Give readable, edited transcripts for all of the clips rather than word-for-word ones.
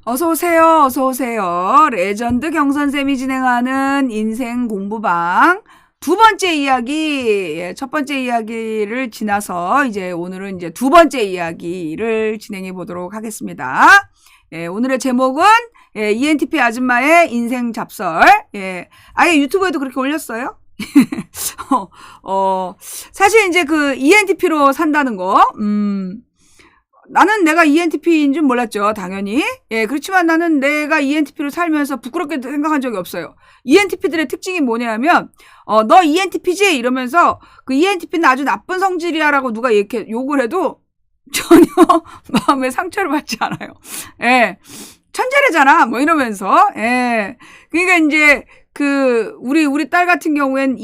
어서 오세요. 어서 오세요. 레전드 경선쌤이 진행하는 인생 공부방 두 번째 이야기, 첫 번째 이야기를 지나서 이제 오늘은 이제 두 번째 이야기를 진행해 보도록 하겠습니다. 오늘의 제목은 ENTP 아줌마의 인생 잡설. 아예 유튜브에도 그렇게 올렸어요. 사실 이제 그 ENTP로 산다는 거, 나는 내가 ENTP인 줄 몰랐죠, 당연히. 그렇지만 나는 내가 ENTP로 살면서 부끄럽게 생각한 적이 없어요. ENTP들의 특징이 뭐냐면, 너 ENTP지? 이러면서, 그 ENTP는 아주 나쁜 성질이야 라고 누가 이렇게 욕을 해도 전혀 마음에 상처를 받지 않아요. 천재래잖아, 뭐 이러면서. 그러니까 이제, 우리 딸 같은 경우엔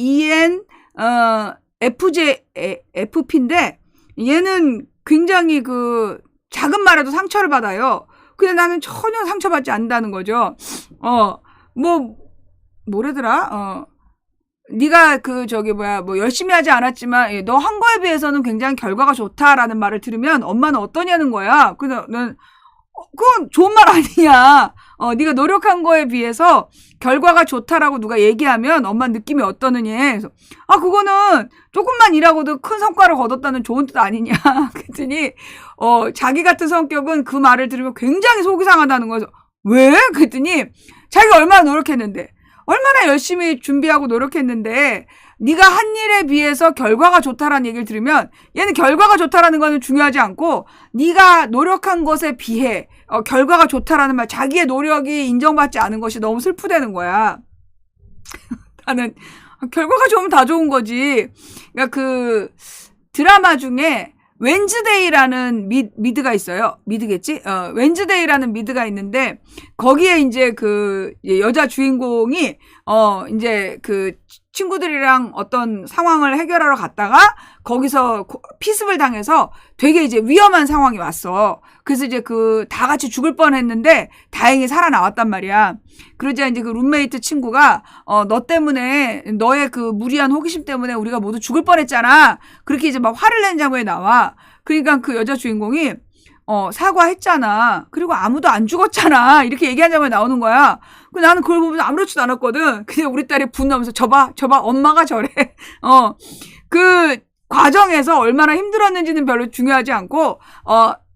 FP인데, 얘는 굉장히 작은 말에도 상처를 받아요. 근데 나는 전혀 상처받지 않는다는 거죠. 뭐래더라? 네가 열심히 하지 않았지만, 너 한 거에 비해서는 굉장히 결과가 좋다라는 말을 들으면 엄마는 어떠냐는 거야. 그래서 난, 그건 좋은 말 아니야. 네가 노력한 거에 비해서 결과가 좋다라고 누가 얘기하면 엄마 느낌이 어떠느냐. 그래서 그거는 조금만 일하고도 큰 성과를 거뒀다는 좋은 뜻 아니냐. 그랬더니 자기 같은 성격은 그 말을 들으면 굉장히 속이 상하다는 거죠. 왜? 그랬더니 자기가 얼마나 노력했는데, 얼마나 열심히 준비하고 노력했는데 네가 한 일에 비해서 결과가 좋다라는 얘기를 들으면, 얘는 결과가 좋다라는 거는 중요하지 않고 네가 노력한 것에 비해 결과가 좋다라는 말, 자기의 노력이 인정받지 않은 것이 너무 슬프다는 거야. 나는 결과가 좋으면 다 좋은 거지. 그러니까 드라마 중에 웬즈데이라는 미드가 있어요. 미드겠지? 웬즈데이라는 미드가 있는데, 거기에 이제 여자 주인공이, 이제 친구들이랑 어떤 상황을 해결하러 갔다가, 거기서 피습을 당해서 되게 이제 위험한 상황이 왔어. 그래서 이제 다 같이 죽을 뻔 했는데, 다행히 살아나왔단 말이야. 그러자 이제 룸메이트 친구가, 너 때문에, 너의 무리한 호기심 때문에 우리가 모두 죽을 뻔 했잖아. 그렇게 이제 막 화를 낸 장면이 나와. 그러니까 여자 주인공이, 사과했잖아. 그리고 아무도 안 죽었잖아. 이렇게 얘기한 장면이 나오는 거야. 나는 그걸 보면서 아무렇지도 않았거든. 그냥 우리 딸이 분노하면서, 저봐, 엄마가 저래. 그 과정에서 얼마나 힘들었는지는 별로 중요하지 않고,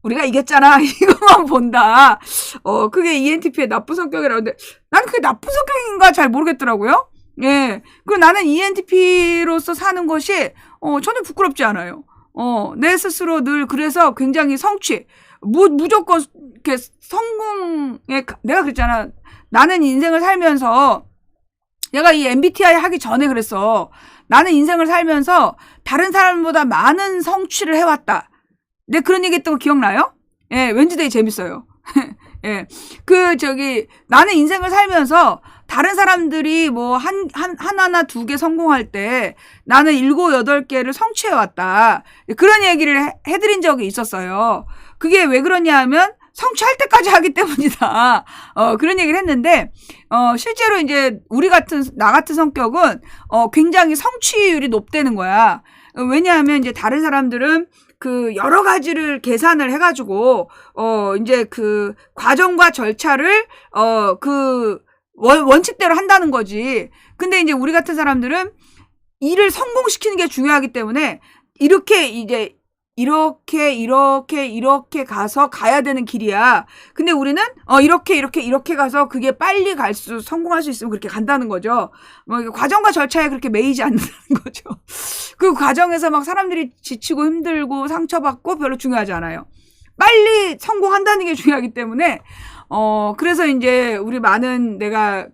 우리가 이겼잖아. 이것만 본다. 그게 ENTP의 나쁜 성격이라는데, 난 그게 나쁜 성격인가 잘 모르겠더라고요. 그리고 나는 ENTP로서 사는 것이, 전혀 부끄럽지 않아요. 내 스스로 늘 그래서 굉장히 성취, 무조건, 이렇게 내가 그랬잖아. 나는 인생을 살면서, 내가 이 MBTI 하기 전에 그랬어. 나는 인생을 살면서 다른 사람보다 많은 성취를 해왔다. 내가 그런 얘기 했던 거 기억나요? 웬즈데이 재밌어요. 나는 인생을 살면서 다른 사람들이 하나나 두 개 성공할 때 나는 7, 8개를 성취해왔다. 그런 얘기를 해드린 적이 있었어요. 그게 왜 그러냐 하면 성취할 때까지 하기 때문이다. 그런 얘기를 했는데, 실제로 이제 나 같은 성격은, 굉장히 성취율이 높다는 거야. 왜냐하면 이제 다른 사람들은 여러 가지를 계산을 해가지고, 이제 과정과 절차를, 원칙대로 한다는 거지. 근데 이제 우리 같은 사람들은 일을 성공시키는 게 중요하기 때문에, 이렇게 가서 가야 되는 길이야. 근데 우리는, 이렇게 가서 그게 빨리 성공할 수 있으면 그렇게 간다는 거죠. 과정과 절차에 그렇게 매이지 않는다는 거죠. 그 과정에서 막 사람들이 지치고 힘들고 상처받고 별로 중요하지 않아요. 빨리 성공한다는 게 중요하기 때문에, 그래서 이제 내가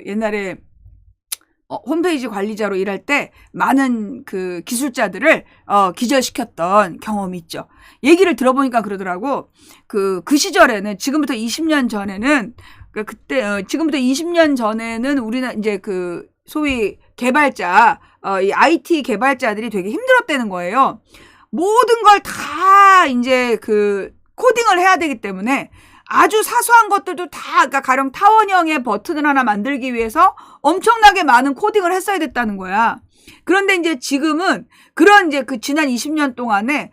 옛날에, 홈페이지 관리자로 일할 때 많은 기술자들을 기절시켰던 경험이 있죠. 얘기를 들어보니까 그러더라고. 그 시절에는, 지금부터 20년 전에는, 지금부터 20년 전에는 우리는 이제 소위 개발자, 이 IT 개발자들이 되게 힘들었다는 거예요. 모든 걸 다 이제 코딩을 해야 되기 때문에 아주 사소한 것들도 그러니까 가령 타원형의 버튼을 하나 만들기 위해서 엄청나게 많은 코딩을 했어야 됐다는 거야. 그런데 이제 지금은 지난 20년 동안에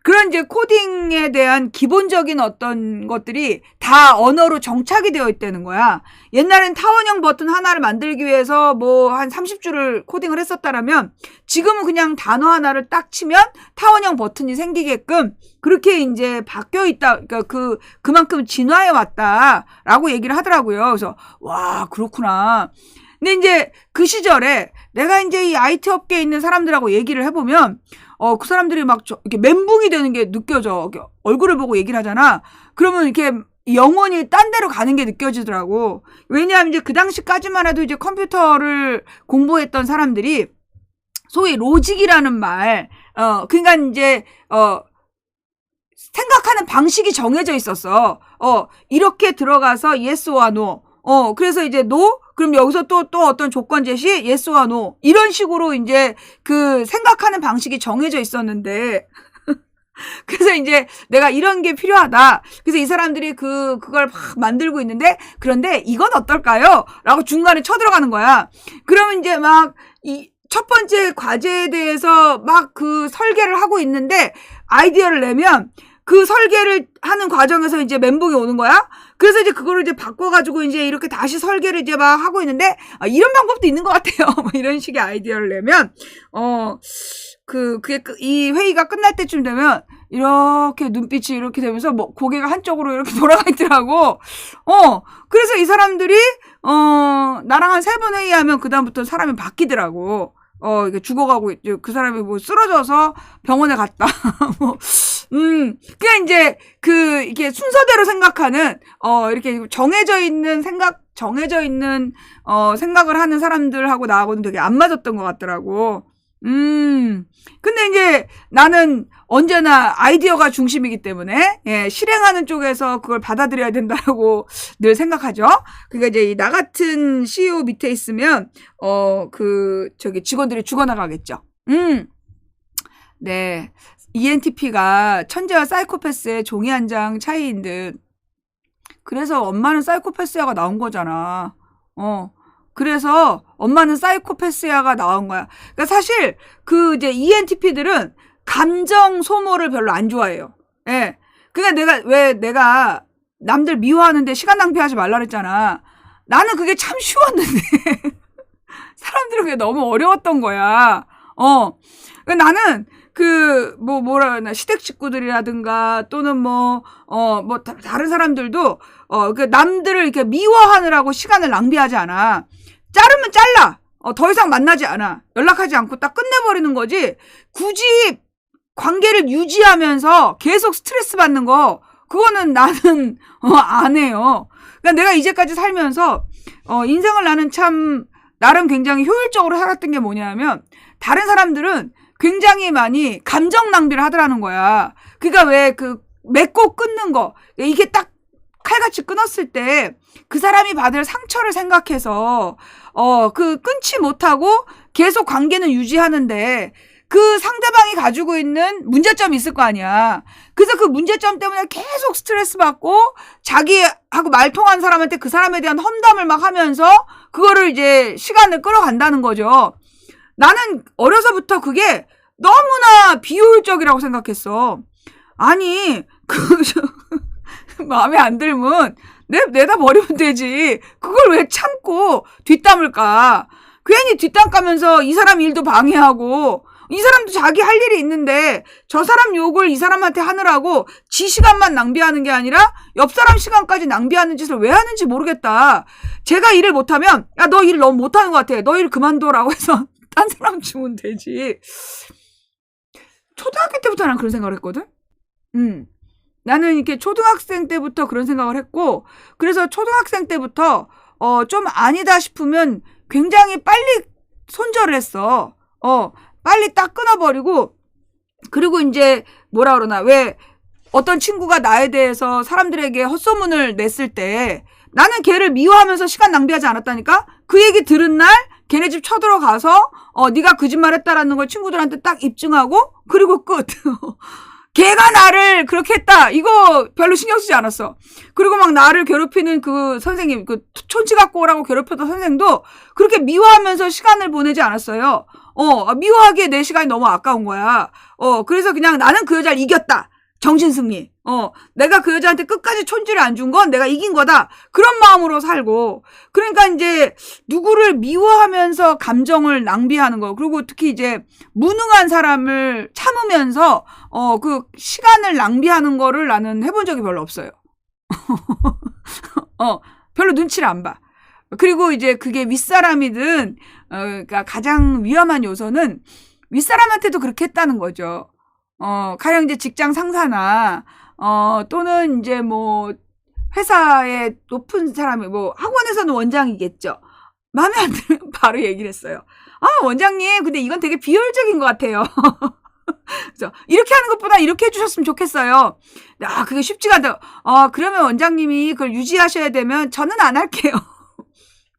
그런 이제 코딩에 대한 기본적인 어떤 것들이 다 언어로 정착이 되어 있다는 거야. 옛날엔 타원형 버튼 하나를 만들기 위해서 뭐 한 30줄을 코딩을 했었다라면 지금은 그냥 단어 하나를 딱 치면 타원형 버튼이 생기게끔 그렇게 이제 바뀌어 있다. 그러니까 그만큼 진화해 왔다라고 얘기를 하더라고요. 그래서 와, 그렇구나. 근데 이제 그 시절에 내가 이제 이 IT 업계에 있는 사람들하고 얘기를 해보면 그 사람들이 막 이렇게 멘붕이 되는 게 느껴져. 얼굴을 보고 얘기를 하잖아. 그러면 이렇게 영혼이 딴 데로 가는 게 느껴지더라고. 왜냐하면 이제 그 당시까지만 해도 이제 컴퓨터를 공부했던 사람들이 소위 로직이라는 말, 그러니까 이제, 생각하는 방식이 정해져 있었어. 이렇게 들어가서 yes와 no. 그래서 이제 no? 그럼 여기서 또 어떤 조건 제시? yes와 no. 이런 식으로 이제 그 생각하는 방식이 정해져 있었는데, 그래서 이제 내가 이런 게 필요하다. 그래서 이 사람들이 그걸 막 만들고 있는데, 그런데 이건 어떨까요? 라고 중간에 쳐들어가는 거야. 그러면 이제 막 첫 번째 과제에 대해서 막 그 설계를 하고 있는데, 아이디어를 내면 그 설계를 하는 과정에서 이제 멘붕이 오는 거야. 그래서 이제 그거를 이제 바꿔가지고 이제 이렇게 다시 설계를 이제 막 하고 있는데, 이런 방법도 있는 것 같아요. 뭐 이런 식의 아이디어를 내면, 이 회의가 끝날 때쯤 되면, 이렇게 눈빛이 이렇게 되면서 뭐 고개가 한쪽으로 이렇게 돌아가 있더라고. 그래서 이 사람들이, 나랑 한 3번 회의하면 그다음부터 사람이 바뀌더라고. 이게 죽어가고, 그 사람이 뭐 쓰러져서 병원에 갔다. 뭐, 그냥 이제, 이게 순서대로 생각하는, 이렇게 정해져 있는 생각을 하는 사람들하고 나하고는 되게 안 맞았던 것 같더라고. 근데 이제 나는 언제나 아이디어가 중심이기 때문에, 실행하는 쪽에서 그걸 받아들여야 된다고 늘 생각하죠. 그러니까 이제 나 같은 CEO 밑에 있으면, 직원들이 죽어나가겠죠. 네. ENTP가 천재와 사이코패스의 종이 한 장 차이인 듯. 그래서 엄마는 사이코패스야가 나온 거잖아. 그래서 엄마는 사이코패스야가 나온 거야. 그러니까 사실 이제 ENTP들은 감정 소모를 별로 안 좋아해요. 예. 그러니까 내가 남들 미워하는데 시간 낭비하지 말라 그랬잖아. 나는 그게 참 쉬웠는데 사람들은 그게 너무 어려웠던 거야. 그러니까 나는 뭐라 그러나 시댁 식구들이라든가 또는 다른 사람들도 남들을 이렇게 미워하느라고 시간을 낭비하지 않아. 자르면 잘라. 더 이상 만나지 않아. 연락하지 않고 딱 끝내버리는 거지. 굳이 관계를 유지하면서 계속 스트레스 받는 거, 그거는 나는, 안 해요. 그러니까 내가 이제까지 살면서, 인생을 나는 참, 나름 굉장히 효율적으로 살았던 게 뭐냐면, 다른 사람들은 굉장히 많이 감정 낭비를 하더라는 거야. 그러니까 왜 맺고 끊는 거, 이게 딱 칼같이 끊었을 때 그 사람이 받을 상처를 생각해서 끊지 못하고 계속 관계는 유지하는데 그 상대방이 가지고 있는 문제점이 있을 거 아니야. 그래서 그 문제점 때문에 계속 스트레스 받고 자기하고 말통한 사람한테 그 사람에 대한 험담을 막 하면서 그거를 이제 시간을 끌어간다는 거죠. 나는 어려서부터 그게 너무나 비효율적이라고 생각했어. 아니, 마음에 안 들면 내다 버리면 되지. 그걸 왜 참고 뒷담을 까? 괜히 뒷담 까면서 이 사람 일도 방해하고, 이 사람도 자기 할 일이 있는데 저 사람 욕을 이 사람한테 하느라고 지 시간만 낭비하는 게 아니라 옆 사람 시간까지 낭비하는 짓을 왜 하는지 모르겠다. 제가 일을 못하면, 야, 너 일 너무 못하는 것 같아. 너 일 그만둬라고 해서 딴 사람 주면 되지. 초등학교 때부터 난 그런 생각을 했거든. 나는 이렇게 초등학생 때부터 그런 생각을 했고, 그래서 초등학생 때부터 좀 아니다 싶으면 굉장히 빨리 손절을 했어. 빨리 딱 끊어버리고, 그리고 이제 뭐라 그러나, 왜 어떤 친구가 나에 대해서 사람들에게 헛소문을 냈을 때 나는 걔를 미워하면서 시간 낭비하지 않았다니까? 그 얘기 들은 날 걔네 집 쳐들어가서 네가 거짓말했다라는 걸 친구들한테 딱 입증하고, 그리고 끝. 걔가 나를 그렇게 했다. 이거 별로 신경 쓰지 않았어. 그리고 막 나를 괴롭히는 그 선생님, 촌지 갖고 오라고 괴롭혔던 선생도 그렇게 미워하면서 시간을 보내지 않았어요. 미워하기에 내 시간이 너무 아까운 거야. 그래서 그냥 나는 그 여자를 이겼다. 정신승리. 내가 그 여자한테 끝까지 촌지를 안 준 건 내가 이긴 거다. 그런 마음으로 살고. 그러니까 이제 누구를 미워하면서 감정을 낭비하는 거. 그리고 특히 이제 무능한 사람을 참으면서 그 시간을 낭비하는 거를 나는 해본 적이 별로 없어요. 별로 눈치를 안 봐. 그리고 이제 그게 윗사람이든 그러니까 가장 위험한 요소는 윗사람한테도 그렇게 했다는 거죠. 가령 이제 직장 상사나 또는 이제 뭐 회사의 높은 사람이 뭐 학원에서는 원장이겠죠. 마음에 안 들면 바로 얘기를 했어요. 원장님, 근데 이건 되게 비효율적인 것 같아요. 그래서 이렇게 하는 것보다 이렇게 해주셨으면 좋겠어요. 그게 쉽지가 않다. 그러면 원장님이 그걸 유지하셔야 되면 저는 안 할게요.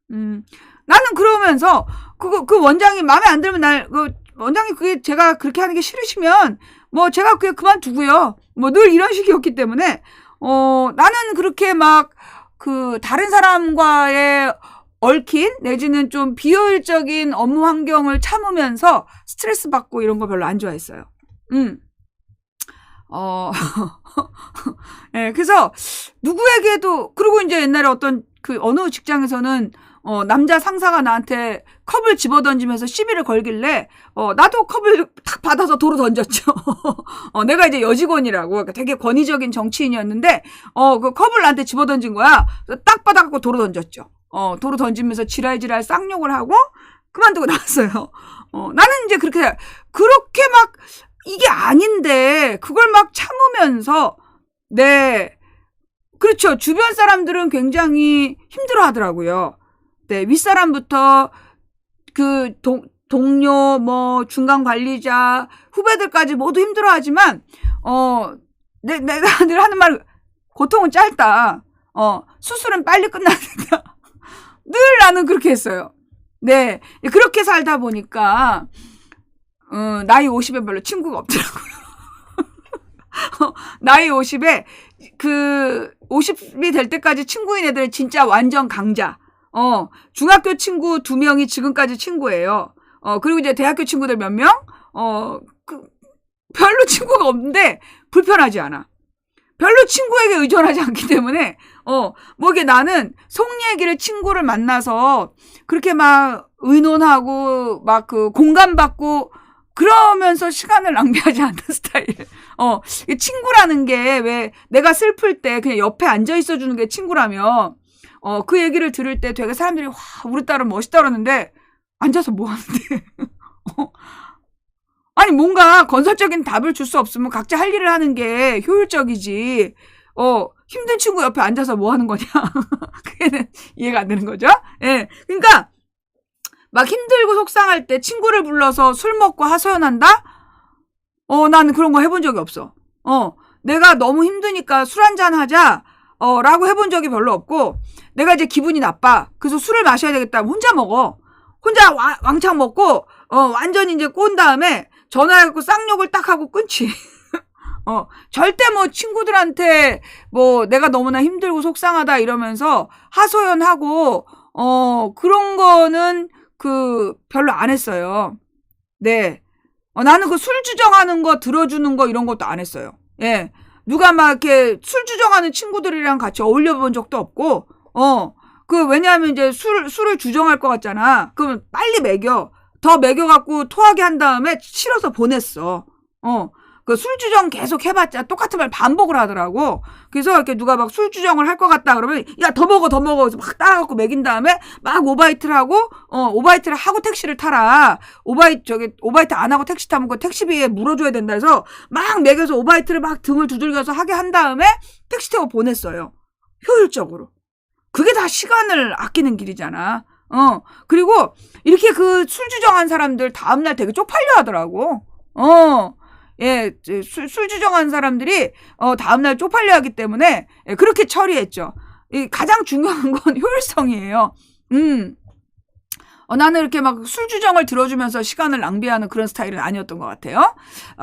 나는 그러면서 그 원장이 마음에 안 들면 원장님 그게 제가 그렇게 하는 게 싫으시면 뭐 제가 그냥 그만두고요. 뭐 늘 이런 식이었기 때문에 나는 그렇게 막 그 다른 사람과의 얽힌 내지는 좀 비효율적인 업무 환경을 참으면서 스트레스 받고 이런 거 별로 안 좋아했어요. 네, 그래서 누구에게도 그리고 이제 옛날에 어떤 그 어느 직장에서는 남자 상사가 나한테 컵을 집어던지면서 시비를 걸길래 나도 컵을 탁 받아서 도로 던졌죠. 내가 이제 여직원이라고 그러니까 되게 권위적인 정치인이었는데 그 컵을 나한테 집어던진 거야. 딱 받아갖고 도로 던졌죠. 도로 던지면서 지랄지랄 쌍욕을 하고 그만두고 나왔어요. 나는 이제 그렇게 막 이게 아닌데 그걸 막 참으면서 네. 그렇죠. 주변 사람들은 굉장히 힘들어 하더라고요. 네, 윗사람부터 그 동료, 뭐 중간 관리자, 후배들까지 모두 힘들어 하지만 내가 늘 하는 말 고통은 짧다. 수술은 빨리 끝나야 된다. 늘 나는 그렇게 했어요. 네. 그렇게 살다 보니까 나이 50에 별로 친구가 없더라고요. 나이 50에 그 50이 될 때까지 친구인 애들 진짜 완전 강자. 중학교 친구 2명이 지금까지 친구예요. 그리고 이제 대학교 친구들 몇 명? 별로 친구가 없는데 불편하지 않아. 별로 친구에게 의존하지 않기 때문에 뭐 이게 나는 속 얘기를 친구를 만나서 그렇게 막 의논하고 막 그 공감받고 그러면서 시간을 낭비하지 않는 스타일. 친구라는 게 왜 내가 슬플 때 그냥 옆에 앉아 있어 주는 게 친구라면 그 얘기를 들을 때 되게 사람들이 와 우리 딸은 멋있다 그러는데 앉아서 뭐 하는데 아니 뭔가 건설적인 답을 줄 수 없으면 각자 할 일을 하는 게 효율적이지 힘든 친구 옆에 앉아서 뭐 하는 거냐 그게는 이해가 안 되는 거죠. 예, 그러니까 막 힘들고 속상할 때 친구를 불러서 술 먹고 하소연한다? 나는 그런 거 해본 적이 없어. 내가 너무 힘드니까 술 한잔 하자 라고 해본 적이 별로 없고 내가 이제 기분이 나빠. 그래서 술을 마셔야 되겠다. 혼자 먹어. 혼자 왕창 먹고 완전히 이제 꼰 다음에 전화해갖고 쌍욕을 딱 하고 끊지. 절대 뭐 친구들한테 뭐 내가 너무나 힘들고 속상하다 이러면서 하소연하고 그런 거는 별로 안 했어요. 네. 나는 그 술 주정하는 거 들어주는 거 이런 것도 안 했어요. 예. 누가 막 이렇게 술 주정하는 친구들이랑 같이 어울려 본 적도 없고, 왜냐하면 이제 술을 주정할 것 같잖아. 그러면 빨리 먹여. 더 먹여갖고 토하게 한 다음에 실어서 보냈어. 그 술주정 계속 해봤자 똑같은 말 반복을 하더라고. 그래서 이렇게 누가 막 술주정을 할 것 같다 그러면 야 더 먹어 그래서 막 따라갖고 먹인 다음에 막 오바이트를 하고 오바이트를 하고 택시를 타라. 오바이트 안 하고 택시 타면 그 택시비에 물어줘야 된다 해서 막 먹여서 오바이트를 막 등을 두들겨서 하게 한 다음에 택시 타고 보냈어요. 효율적으로. 그게 다 시간을 아끼는 길이잖아. 그리고 이렇게 그 술주정한 사람들 다음날 되게 쪽팔려 하더라고. 예, 술 주정한 사람들이 다음날 쪽팔려 하기 때문에 그렇게 처리했죠. 가장 중요한 건 효율성이에요. 나는 이렇게 막 술 주정을 들어주면서 시간을 낭비하는 그런 스타일은 아니었던 것 같아요.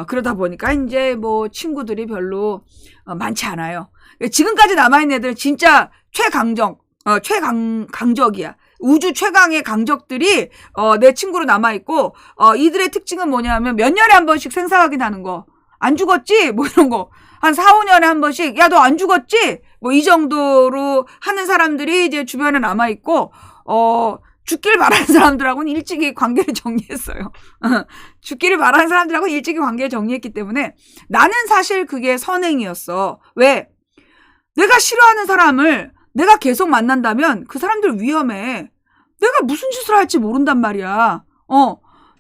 그러다 보니까 이제 뭐 친구들이 별로 많지 않아요. 지금까지 남아있는 애들 진짜 최강적이야. 우주 최강의 강적들이 내 친구로 남아있고 이들의 특징은 뭐냐면 몇 년에 한 번씩 생사 확인하는 거. 안 죽었지? 뭐 이런 거. 한 4, 5년에 한 번씩 야 너 안 죽었지? 뭐 이 정도로 하는 사람들이 이제 주변에 남아있고 죽길 바라는 사람들하고는 일찍이 관계를 정리했어요. 죽기를 바라는 사람들하고는 일찍이 관계를 정리했기 때문에 나는 사실 그게 선행이었어. 왜? 내가 싫어하는 사람을 내가 계속 만난다면 그 사람들 위험해. 내가 무슨 짓을 할지 모른단 말이야.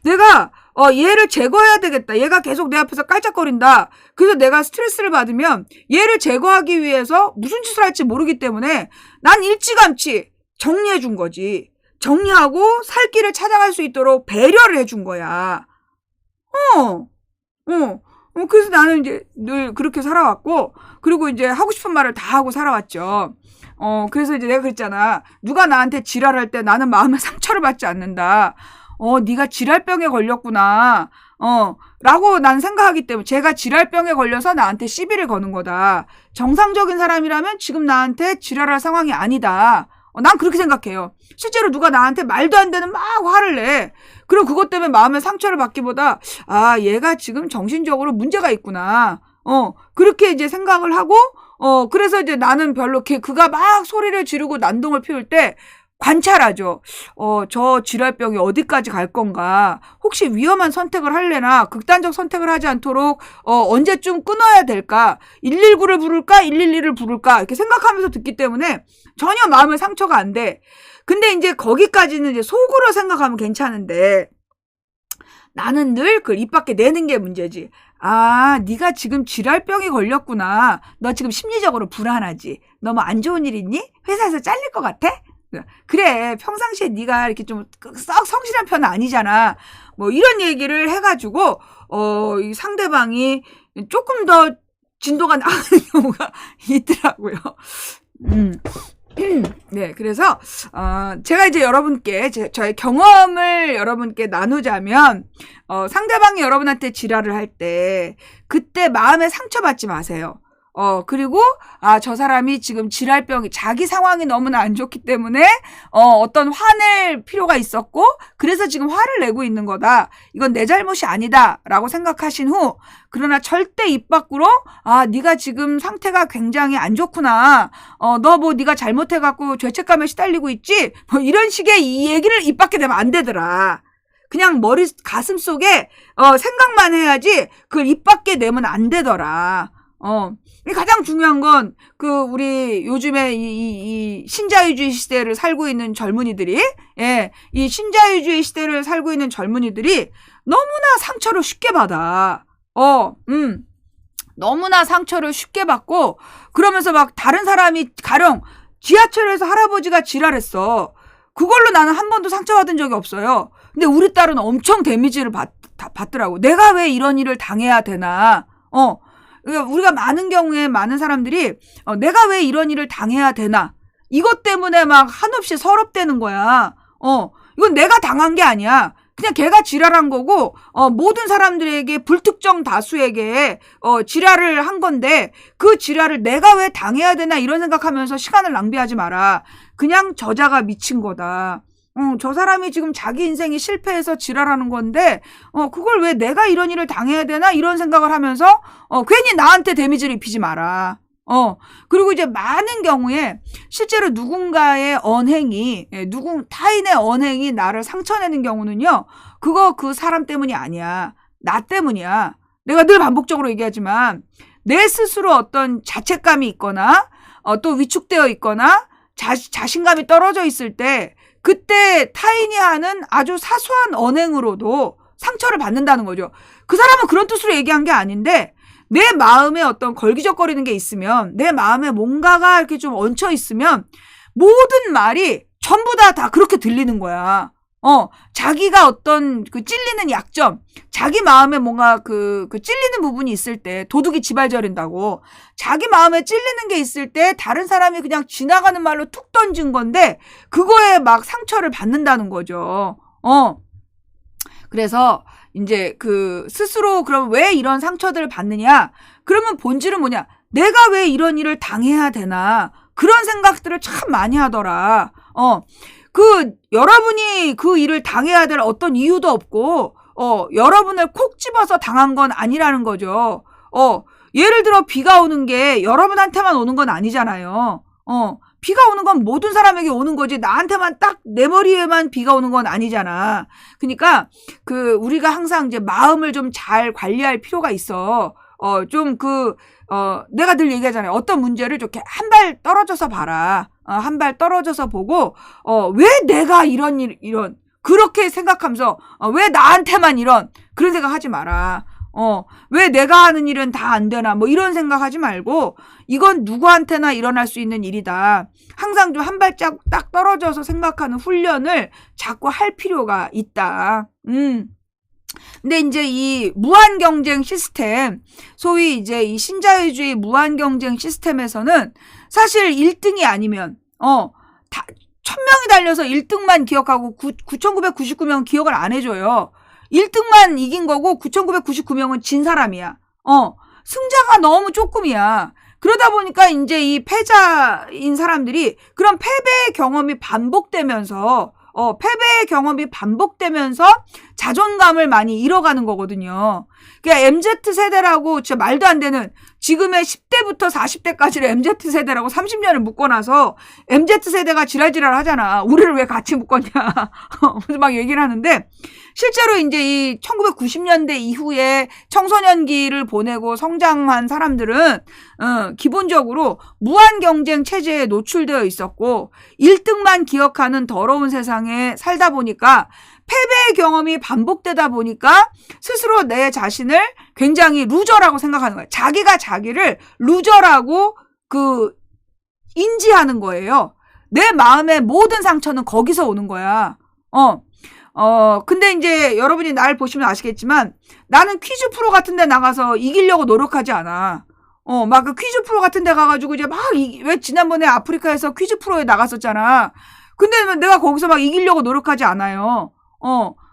내가 얘를 제거해야 되겠다. 얘가 계속 내 앞에서 깔짝거린다. 그래서 내가 스트레스를 받으면 얘를 제거하기 위해서 무슨 짓을 할지 모르기 때문에 난 일찌감치 정리해 준 거지. 정리하고 살 길을 찾아갈 수 있도록 배려를 해준 거야. 그래서 나는 이제 늘 그렇게 살아왔고, 그리고 이제 하고 싶은 말을 다 하고 살아왔죠. 그래서 이제 내가 그랬잖아. 누가 나한테 지랄할 때 나는 마음에 상처를 받지 않는다. 네가 지랄병에 걸렸구나. 라고 난 생각하기 때문에 제가 지랄병에 걸려서 나한테 시비를 거는 거다. 정상적인 사람이라면 지금 나한테 지랄할 상황이 아니다. 난 그렇게 생각해요. 실제로 누가 나한테 말도 안 되는 막 화를 내. 그리고 그것 때문에 마음에 상처를 받기보다 얘가 지금 정신적으로 문제가 있구나. 그렇게 이제 생각을 하고 그래서 이제 나는 별로 그가 막 소리를 지르고 난동을 피울 때 관찰하죠. 저 지랄병이 어디까지 갈 건가. 혹시 위험한 선택을 할래나 극단적 선택을 하지 않도록 언제쯤 끊어야 될까. 119를 부를까 112를 부를까 이렇게 생각하면서 듣기 때문에 전혀 마음에 상처가 안 돼. 근데 이제 거기까지는 이제 속으로 생각하면 괜찮은데 나는 늘 그걸 입 밖에 내는 게 문제지. 네가 지금 지랄병이 걸렸구나. 너 지금 심리적으로 불안하지. 너 뭐 안 좋은 일 있니? 회사에서 잘릴 것 같아? 그래, 평상시에 네가 이렇게 좀 썩 성실한 편은 아니잖아. 뭐 이런 얘기를 해가지고 이 상대방이 조금 더 진도가 나가는 경우가 있더라고요. 네, 그래서 제가 이제 여러분께 저의 경험을 여러분께 나누자면 상대방이 여러분한테 지랄을 할 때 그때 마음에 상처받지 마세요. 그리고 저 사람이 지금 지랄병이 자기 상황이 너무나 안 좋기 때문에 어떤 화낼 필요가 있었고 그래서 지금 화를 내고 있는 거다. 이건 내 잘못이 아니다라고 생각하신 후 그러나 절대 입 밖으로 네가 지금 상태가 굉장히 안 좋구나. 너 뭐 네가 잘못해갖고 죄책감에 시달리고 있지? 뭐 이런 식의 이 얘기를 입 밖에 내면 안 되더라. 그냥 가슴 속에 생각만 해야지 그걸 입 밖에 내면 안 되더라. 가장 중요한 건 우리 요즘에 이 신자유주의 시대를 살고 있는 젊은이들이 이 신자유주의 시대를 살고 있는 젊은이들이 너무나 상처를 쉽게 받아. 너무나 상처를 쉽게 받고 그러면서 막 다른 사람이 가령 지하철에서 할아버지가 지랄했어. 그걸로 나는 한 번도 상처받은 적이 없어요. 근데 우리 딸은 엄청 데미지를 받더라고. 내가 왜 이런 일을 당해야 되나? 우리가 많은 경우에 많은 사람들이 내가 왜 이런 일을 당해야 되나 이것 때문에 막 한없이 서럽대는 거야. 이건 내가 당한 게 아니야. 그냥 걔가 지랄한 거고 모든 사람들에게 불특정 다수에게 지랄을 한 건데 그 지랄을 내가 왜 당해야 되나 이런 생각하면서 시간을 낭비하지 마라. 그냥 저자가 미친 거다. 저 사람이 지금 자기 인생이 실패해서 지랄하는 건데 그걸 왜 내가 이런 일을 당해야 되나 이런 생각을 하면서 괜히 나한테 데미지를 입히지 마라. 그리고 이제 많은 경우에 실제로 누군가의 언행이 타인의 언행이 나를 상처내는 경우는요. 그거 그 사람 때문이 아니야. 나 때문이야. 내가 늘 반복적으로 얘기하지만 내 스스로 어떤 자책감이 있거나 또 위축되어 있거나 자신감이 떨어져 있을 때 그때 타인이 하는 아주 사소한 언행으로도 상처를 받는다는 거죠. 그 사람은 그런 뜻으로 얘기한 게 아닌데 내 마음에 어떤 걸기적거리는 게 있으면 내 마음에 뭔가가 이렇게 좀 얹혀 있으면 모든 말이 전부 다 그렇게 들리는 거야. 자기가 어떤 찔리는 약점, 자기 마음에 뭔가 찔리는 부분이 있을 때 도둑이 지발저린다고 자기 마음에 찔리는 게 있을 때 다른 사람이 그냥 지나가는 말로 툭 던진 건데 그거에 막 상처를 받는다는 거죠. 그래서 이제 스스로 그럼 왜 이런 상처들을 받느냐? 그러면 본질은 뭐냐? 내가 왜 이런 일을 당해야 되나? 그런 생각들을 참 많이 하더라. 여러분이 그 일을 당해야 될 어떤 이유도 없고, 여러분을 콕 집어서 당한 건 아니라는 거죠. 예를 들어 비가 오는 게 여러분한테만 오는 건 아니잖아요. 비가 오는 건 모든 사람에게 오는 거지 나한테만 딱 내 머리에만 비가 오는 건 아니잖아. 그러니까 우리가 항상 이제 마음을 좀 잘 관리할 필요가 있어. 내가 늘 얘기하잖아요. 어떤 문제를 이렇게 한 발 떨어져서 봐라. 한 발 떨어져서 보고, 왜 내가 이런 그렇게 생각하면서, 왜 나한테만 그런 생각 하지 마라. 왜 내가 하는 일은 다 안 되나, 뭐 이런 생각 하지 말고, 이건 누구한테나 일어날 수 있는 일이다. 항상 좀 한 발짝 딱 떨어져서 생각하는 훈련을 자꾸 할 필요가 있다. 근데 이제 이 무한 경쟁 시스템, 소위 이제 이 신자유주의 무한 경쟁 시스템에서는 사실 1등이 아니면, 1000명이 달려서 1등만 기억하고 9,999명 기억을 안 해줘요. 1등만 이긴 거고 9,999명은 진 사람이야. 승자가 너무 조금이야. 그러다 보니까 이제 이 패자인 사람들이 그런 패배의 경험이 반복되면서 자존감을 많이 잃어가는 거거든요. 그러니까 MZ세대라고 진짜 말도 안 되는 지금의 10대부터 40대까지를 MZ세대라고 30년을 묶어놔서 MZ세대가 지랄지랄 하잖아. 우리를 왜 같이 묶었냐. 그래서 막 얘기를 하는데 실제로 이제 이 1990년대 이후에 청소년기를 보내고 성장한 사람들은 기본적으로 무한 경쟁 체제에 노출되어 있었고 1등만 기억하는 더러운 세상에 살다 보니까 패배의 경험이 반복되다 보니까 스스로 내 자신을 굉장히 루저라고 생각하는 거야. 자기가 자기를 루저라고 인지하는 거예요. 내 마음의 모든 상처는 거기서 오는 거야. 근데 이제 여러분이 날 보시면 아시겠지만 나는 퀴즈 프로 같은 데 나가서 이기려고 노력하지 않아. 막 그 퀴즈 프로 같은 데 가가지고 이제 왜 지난번에 아프리카에서 퀴즈 프로에 나갔었잖아. 근데 내가 거기서 막 이기려고 노력하지 않아요.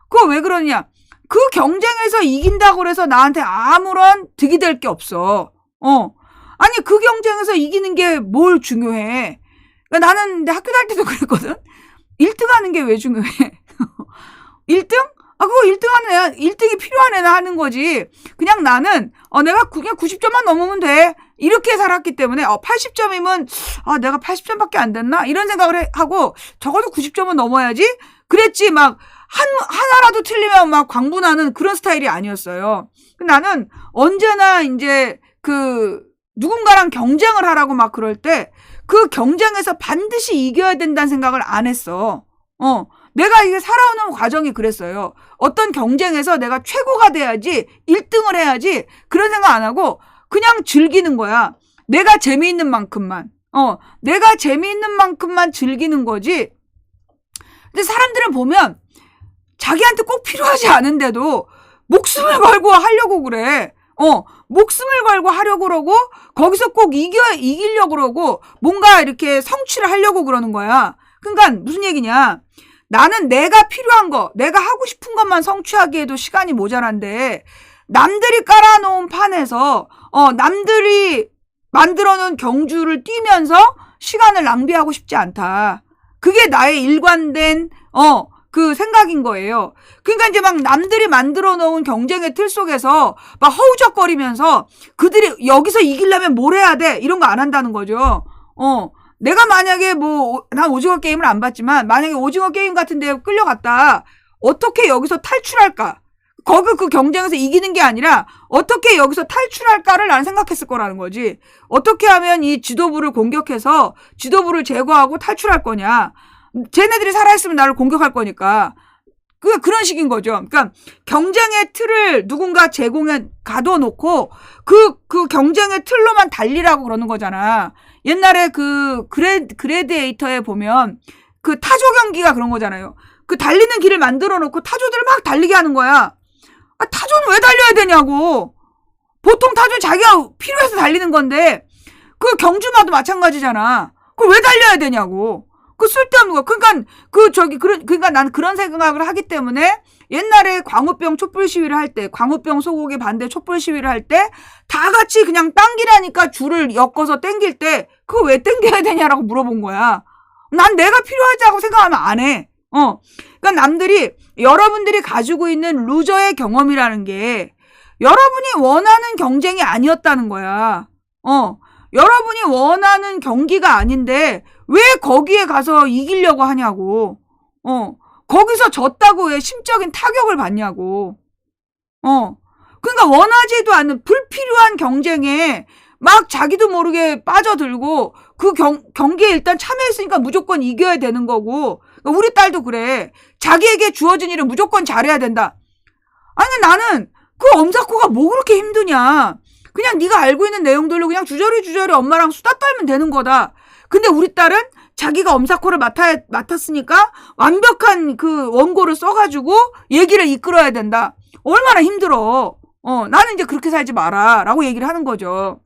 그거 왜 그러냐. 그 경쟁에서 이긴다고 그래서 나한테 아무런 득이 될 게 없어. 아니, 그 경쟁에서 이기는 게 뭘 중요해. 그러니까 나는 학교 다닐 때도 그랬거든. 1등 하는 게 왜 중요해? 1등? 그거 1등 하는 애야. 1등이 필요한 애나 하는 거지. 그냥 나는, 내가 그냥 90점만 넘으면 돼. 이렇게 살았기 때문에, 80점이면, 내가 80점밖에 안 됐나? 이런 생각을 하고, 적어도 90점은 넘어야지? 그랬지, 하나라도 틀리면 광분하는 그런 스타일이 아니었어요. 나는 언제나 이제 누군가랑 경쟁을 하라고 그럴 때, 그 경쟁에서 반드시 이겨야 된다는 생각을 안 했어. 내가 이게 살아오는 과정이 그랬어요. 어떤 경쟁에서 내가 최고가 돼야지, 1등을 해야지, 그런 생각 안 하고, 그냥 즐기는 거야. 내가 재미있는 만큼만. 내가 재미있는 만큼만 즐기는 거지. 근데 사람들은 보면, 자기한테 꼭 필요하지 않은데도, 목숨을 걸고 하려고 그래. 목숨을 걸고 하려고 그러고, 거기서 꼭 이기려고 그러고, 뭔가 이렇게 성취를 하려고 그러는 거야. 그러니까, 무슨 얘기냐. 나는 내가 필요한 거, 내가 하고 싶은 것만 성취하기에도 시간이 모자란데 남들이 깔아놓은 판에서 남들이 만들어놓은 경주를 뛰면서 시간을 낭비하고 싶지 않다. 그게 나의 일관된 그 생각인 거예요. 그러니까 이제 남들이 만들어 놓은 경쟁의 틀 속에서 허우적거리면서 그들이 여기서 이기려면 뭘 해야 돼? 이런 거 안 한다는 거죠. 내가 만약에 난 오징어 게임을 안 봤지만, 만약에 오징어 게임 같은 데 끌려갔다. 어떻게 여기서 탈출할까? 그 경쟁에서 이기는 게 아니라, 어떻게 여기서 탈출할까를 나는 생각했을 거라는 거지. 어떻게 하면 이 지도부를 공격해서 지도부를 제거하고 탈출할 거냐. 쟤네들이 살아있으면 나를 공격할 거니까. 그런 식인 거죠. 그러니까 경쟁의 틀을 누군가 제공해 가둬놓고 그 경쟁의 틀로만 달리라고 그러는 거잖아. 옛날에 그레디에이터에 보면 타조 경기가 그런 거잖아요. 달리는 길을 만들어 놓고 타조들을 막 달리게 하는 거야. 타조는 왜 달려야 되냐고. 보통 타조는 자기가 필요해서 달리는 건데 그 경주마도 마찬가지잖아. 그걸 왜 달려야 되냐고. 쓸데없는 거. 그러니까 난 그런 생각을 하기 때문에 옛날에 광우병 촛불 시위를 할 때, 광우병 소고기 반대 촛불 시위를 할 때, 다 같이 그냥 당기라니까 줄을 엮어서 당길 때, 그거 왜 당겨야 되냐라고 물어본 거야. 난 내가 필요하다고 생각하면 안 해. 그러니까 남들이, 여러분들이 가지고 있는 루저의 경험이라는 게 여러분이 원하는 경쟁이 아니었다는 거야. 여러분이 원하는 경기가 아닌데 왜 거기에 가서 이기려고 하냐고. 거기서 졌다고 왜 심적인 타격을 받냐고. 그러니까 원하지도 않는 불필요한 경쟁에 막 자기도 모르게 빠져들고 그 경기에 일단 참여했으니까 무조건 이겨야 되는 거고. 그러니까 우리 딸도 그래. 자기에게 주어진 일은 무조건 잘해야 된다. 아니 나는 그 엄사코가 뭐 그렇게 힘드냐. 그냥 네가 알고 있는 내용들로 그냥 주저리 엄마랑 수다 떨면 되는 거다. 근데 우리 딸은 자기가 엄사코를 맡았으니까 완벽한 그 원고를 써가지고 얘기를 이끌어야 된다. 얼마나 힘들어. 나는 이제 그렇게 살지 마라. 라고 얘기를 하는 거죠.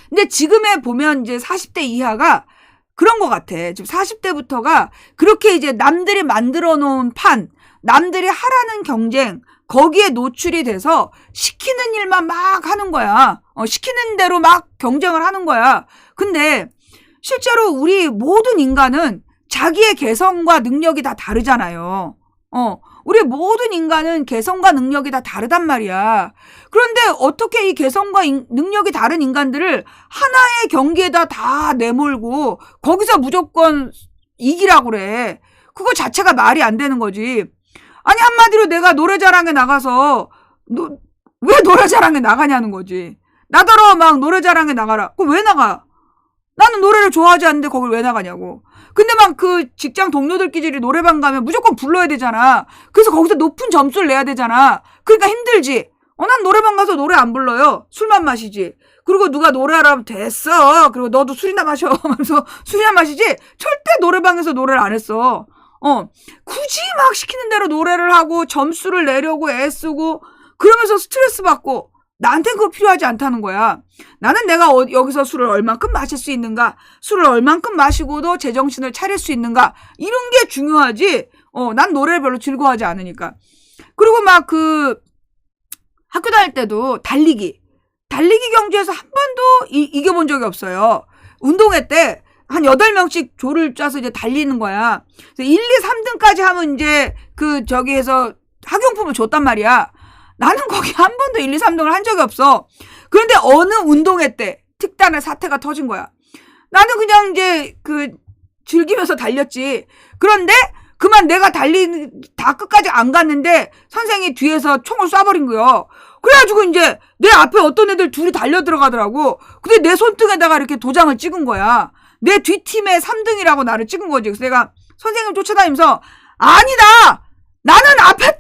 근데 지금에 보면 이제 40대 이하가 그런 것 같아. 지금 40대부터가 그렇게 이제 남들이 만들어 놓은 판, 남들이 하라는 경쟁, 거기에 노출이 돼서 시키는 일만 막 하는 거야. 시키는 대로 막 경쟁을 하는 거야. 근데 실제로 우리 모든 인간은 자기의 개성과 능력이 다 다르잖아요. 우리 모든 인간은 개성과 능력이 다 다르단 말이야. 그런데 어떻게 이 개성과 능력이 다른 인간들을 하나의 경기에다 다 내몰고 거기서 무조건 이기라고 그래. 그거 자체가 말이 안 되는 거지. 아니 한마디로 내가 노래자랑에 나가서 왜 노래자랑에 나가냐는 거지. 나더러 막 노래자랑에 나가라. 그거 왜 나가? 나는 노래를 좋아하지 않는데 거길 왜 나가냐고. 근데 막 그 직장 동료들끼리 노래방 가면 무조건 불러야 되잖아. 그래서 거기서 높은 점수를 내야 되잖아. 그러니까 힘들지. 난 노래방 가서 노래 안 불러요. 술만 마시지. 그리고 누가 노래하라면 됐어. 그리고 너도 술이나 마셔. 하면서 술이나 마시지. 절대 노래방에서 노래를 안 했어. 굳이 막 시키는 대로 노래를 하고 점수를 내려고 애쓰고 그러면서 스트레스 받고 나한테는 그거 필요하지 않다는 거야. 나는 내가 여기서 술을 얼만큼 마실 수 있는가, 술을 얼만큼 마시고도 제정신을 차릴 수 있는가, 이런 게 중요하지. 난 노래를 별로 즐거워하지 않으니까. 그리고 막 학교 다닐 때도 달리기 경주에서 한 번도 이겨본 적이 없어요. 운동회 때 한 8명씩 조를 짜서 이제 달리는 거야. 그래서 1, 2, 3등까지 하면 이제 저기에서 학용품을 줬단 말이야. 나는 거기 한 번도 1, 2, 3등을 한 적이 없어. 그런데 어느 운동회 때 특단의 사태가 터진 거야. 나는 그냥 이제 즐기면서 달렸지. 그런데 그만 내가 다 끝까지 안 갔는데 선생이 뒤에서 총을 쏴버린 거야. 그래가지고 이제 내 앞에 어떤 애들 둘이 달려 들어가더라고. 근데 내 손등에다가 이렇게 도장을 찍은 거야. 내 뒷팀의 3등이라고 나를 찍은 거지. 그래서 내가 선생님 쫓아다니면서 아니다! 나는 앞에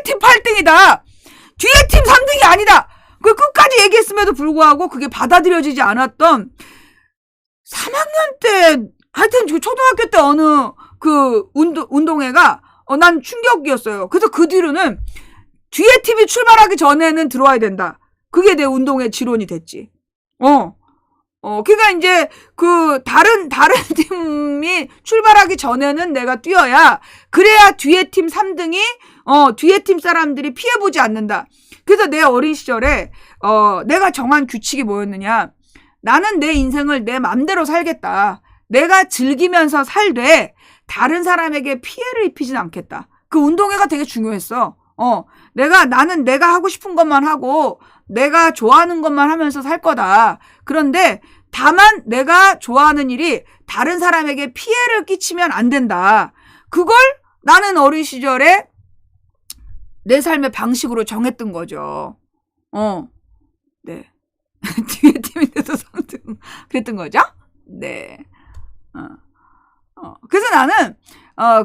팀 8등이다! 뒤에 팀 3등이 아니다! 그 끝까지 얘기했음에도 불구하고 그게 받아들여지지 않았던 3학년 때, 하여튼 초등학교 때 어느 운동회가 난 충격이었어요. 그래서 그 뒤로는 뒤에 팀이 출발하기 전에는 들어와야 된다. 그게 내 운동회 지론이 됐지. 그러니까 이제 다른 팀이 출발하기 전에는 내가 뛰어야, 그래야 뒤에 팀 3등이 뒤에 팀 사람들이 피해보지 않는다. 그래서 내 어린 시절에 내가 정한 규칙이 뭐였느냐. 나는 내 인생을 내 맘대로 살겠다. 내가 즐기면서 살되 다른 사람에게 피해를 입히진 않겠다. 그 운동회가 되게 중요했어. 나는 내가 하고 싶은 것만 하고 내가 좋아하는 것만 하면서 살 거다. 그런데 다만 내가 좋아하는 일이 다른 사람에게 피해를 끼치면 안 된다. 그걸 나는 어린 시절에 내 삶의 방식으로 정했던 거죠. 네. 뒤에 팀인데도 3등 그랬던 거죠? 네. 그래서 나는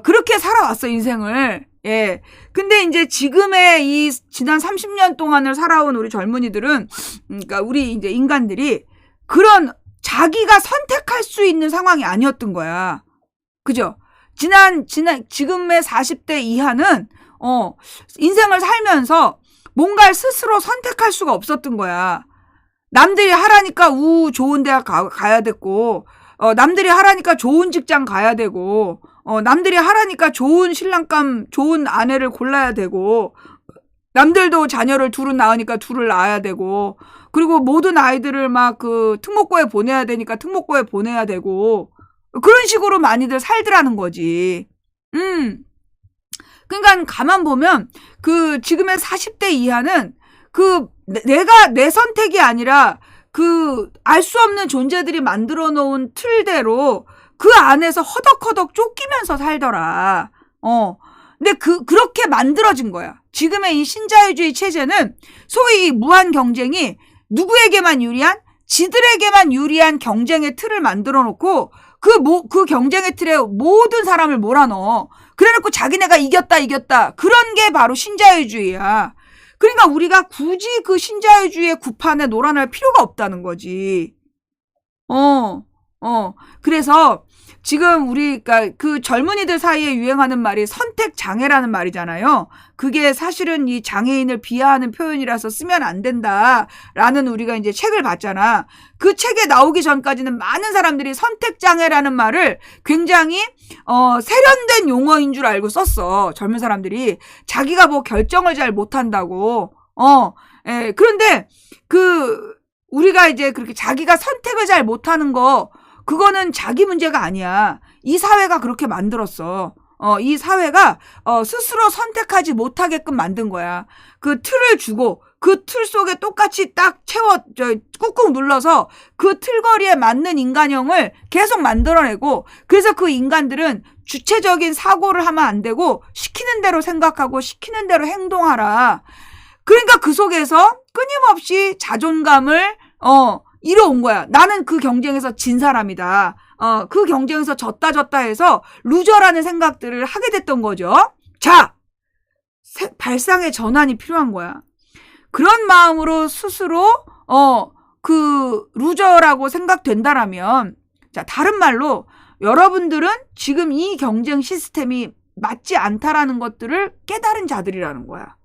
그렇게 살아왔어, 인생을. 예. 근데 이제 지금의 이 지난 30년 동안을 살아온 우리 젊은이들은, 그러니까 우리 이제 인간들이 그런 자기가 선택할 수 있는 상황이 아니었던 거야. 그죠? 지금의 40대 이하는, 인생을 살면서 뭔가를 스스로 선택할 수가 없었던 거야. 남들이 하라니까 좋은 대학 가야 됐고, 남들이 하라니까 좋은 직장 가야 되고, 남들이 하라니까 좋은 신랑감, 좋은 아내를 골라야 되고, 남들도 자녀를 둘은 낳으니까 둘을 낳아야 되고, 그리고 모든 아이들을 막 특목고에 보내야 되니까 특목고에 보내야 되고, 그런 식으로 많이들 살더라는 거지. 그러니까 가만 보면 그 지금의 40대 이하는 그 내가 내 선택이 아니라 그 알 수 없는 존재들이 만들어 놓은 틀대로 그 안에서 허덕허덕 쫓기면서 살더라. 근데 그렇게 만들어진 거야. 지금의 이 신자유주의 체제는 소위 무한 경쟁이 누구에게만 유리한? 지들에게만 유리한 경쟁의 틀을 만들어 놓고 그 경쟁의 틀에 모든 사람을 몰아넣어. 그래 놓고 자기네가 이겼다. 그런 게 바로 신자유주의야. 그러니까 우리가 굳이 그 신자유주의의 구판에 놀아날 필요가 없다는 거지. 그래서 지금 우리가 그 젊은이들 사이에 유행하는 말이 선택 장애라는 말이잖아요. 그게 사실은 이 장애인을 비하하는 표현이라서 쓰면 안 된다라는 우리가 이제 책을 봤잖아. 그 책에 나오기 전까지는 많은 사람들이 선택 장애라는 말을 굉장히 세련된 용어인 줄 알고 썼어. 젊은 사람들이 자기가 뭐 결정을 잘 못한다고. 그런데 우리가 이제 그렇게 자기가 선택을 잘 못하는 거 그거는 자기 문제가 아니야. 이 사회가 그렇게 만들었어. 이 사회가 스스로 선택하지 못하게끔 만든 거야. 그 틀을 주고 그 틀 속에 똑같이 딱 꾹꾹 눌러서 그 틀거리에 맞는 인간형을 계속 만들어내고, 그래서 그 인간들은 주체적인 사고를 하면 안 되고 시키는 대로 생각하고 시키는 대로 행동하라. 그러니까 그 속에서 끊임없이 자존감을 이뤄온 거야. 나는 그 경쟁에서 진 사람이다. 그 경쟁에서 졌다 해서 루저라는 생각들을 하게 됐던 거죠. 자, 발상의 전환이 필요한 거야. 그런 마음으로 스스로 그 루저라고 생각된다라면, 자, 다른 말로 여러분들은 지금 이 경쟁 시스템이 맞지 않다라는 것들을 깨달은 자들이라는 거야.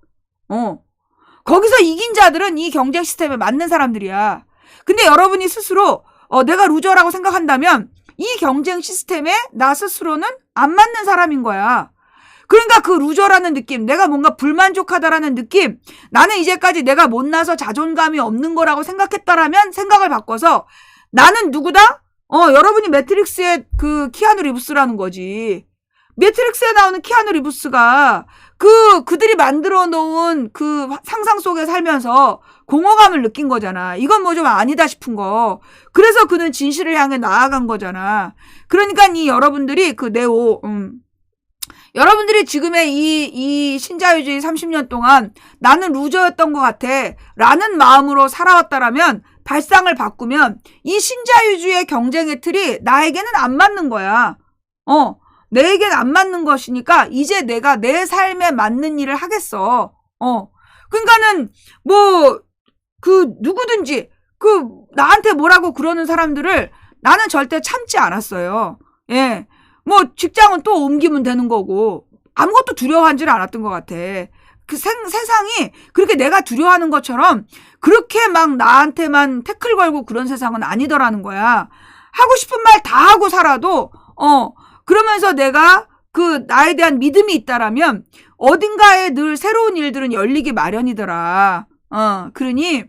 거기서 이긴 자들은 이 경쟁 시스템에 맞는 사람들이야. 근데 여러분이 스스로 내가 루저라고 생각한다면 이 경쟁 시스템에 나 스스로는 안 맞는 사람인 거야. 그러니까 그 루저라는 느낌, 내가 뭔가 불만족하다라는 느낌, 나는 이제까지 내가 못나서 자존감이 없는 거라고 생각했다라면 생각을 바꿔서 나는 누구다? 여러분이 매트릭스의 그 키아누 리브스라는 거지. 매트릭스에 나오는 키아누 리브스가 그들이 만들어 놓은 그 상상 속에 살면서 공허감을 느낀 거잖아. 이건 뭐 좀 아니다 싶은 거. 그래서 그는 진실을 향해 나아간 거잖아. 그러니까 여러분들이 그 여러분들이 지금의 이 신자유주의 30년 동안 나는 루저였던 것 같아 라는 마음으로 살아왔다라면, 발상을 바꾸면 이 신자유주의의 경쟁의 틀이 나에게는 안 맞는 거야. 내에겐 안 맞는 것이니까 이제 내가 내 삶에 맞는 일을 하겠어. 그러니까는 누구든지 나한테 뭐라고 그러는 사람들을 나는 절대 참지 않았어요. 예. 직장은 또 옮기면 되는 거고 아무것도 두려워하지는 않았던 것 같아. 세상이 그렇게 내가 두려워하는 것처럼 그렇게 막 나한테만 태클 걸고 그런 세상은 아니더라는 거야. 하고 싶은 말 다 하고 살아도 그러면서 내가 나에 대한 믿음이 있다라면 어딘가에 늘 새로운 일들은 열리기 마련이더라. 그러니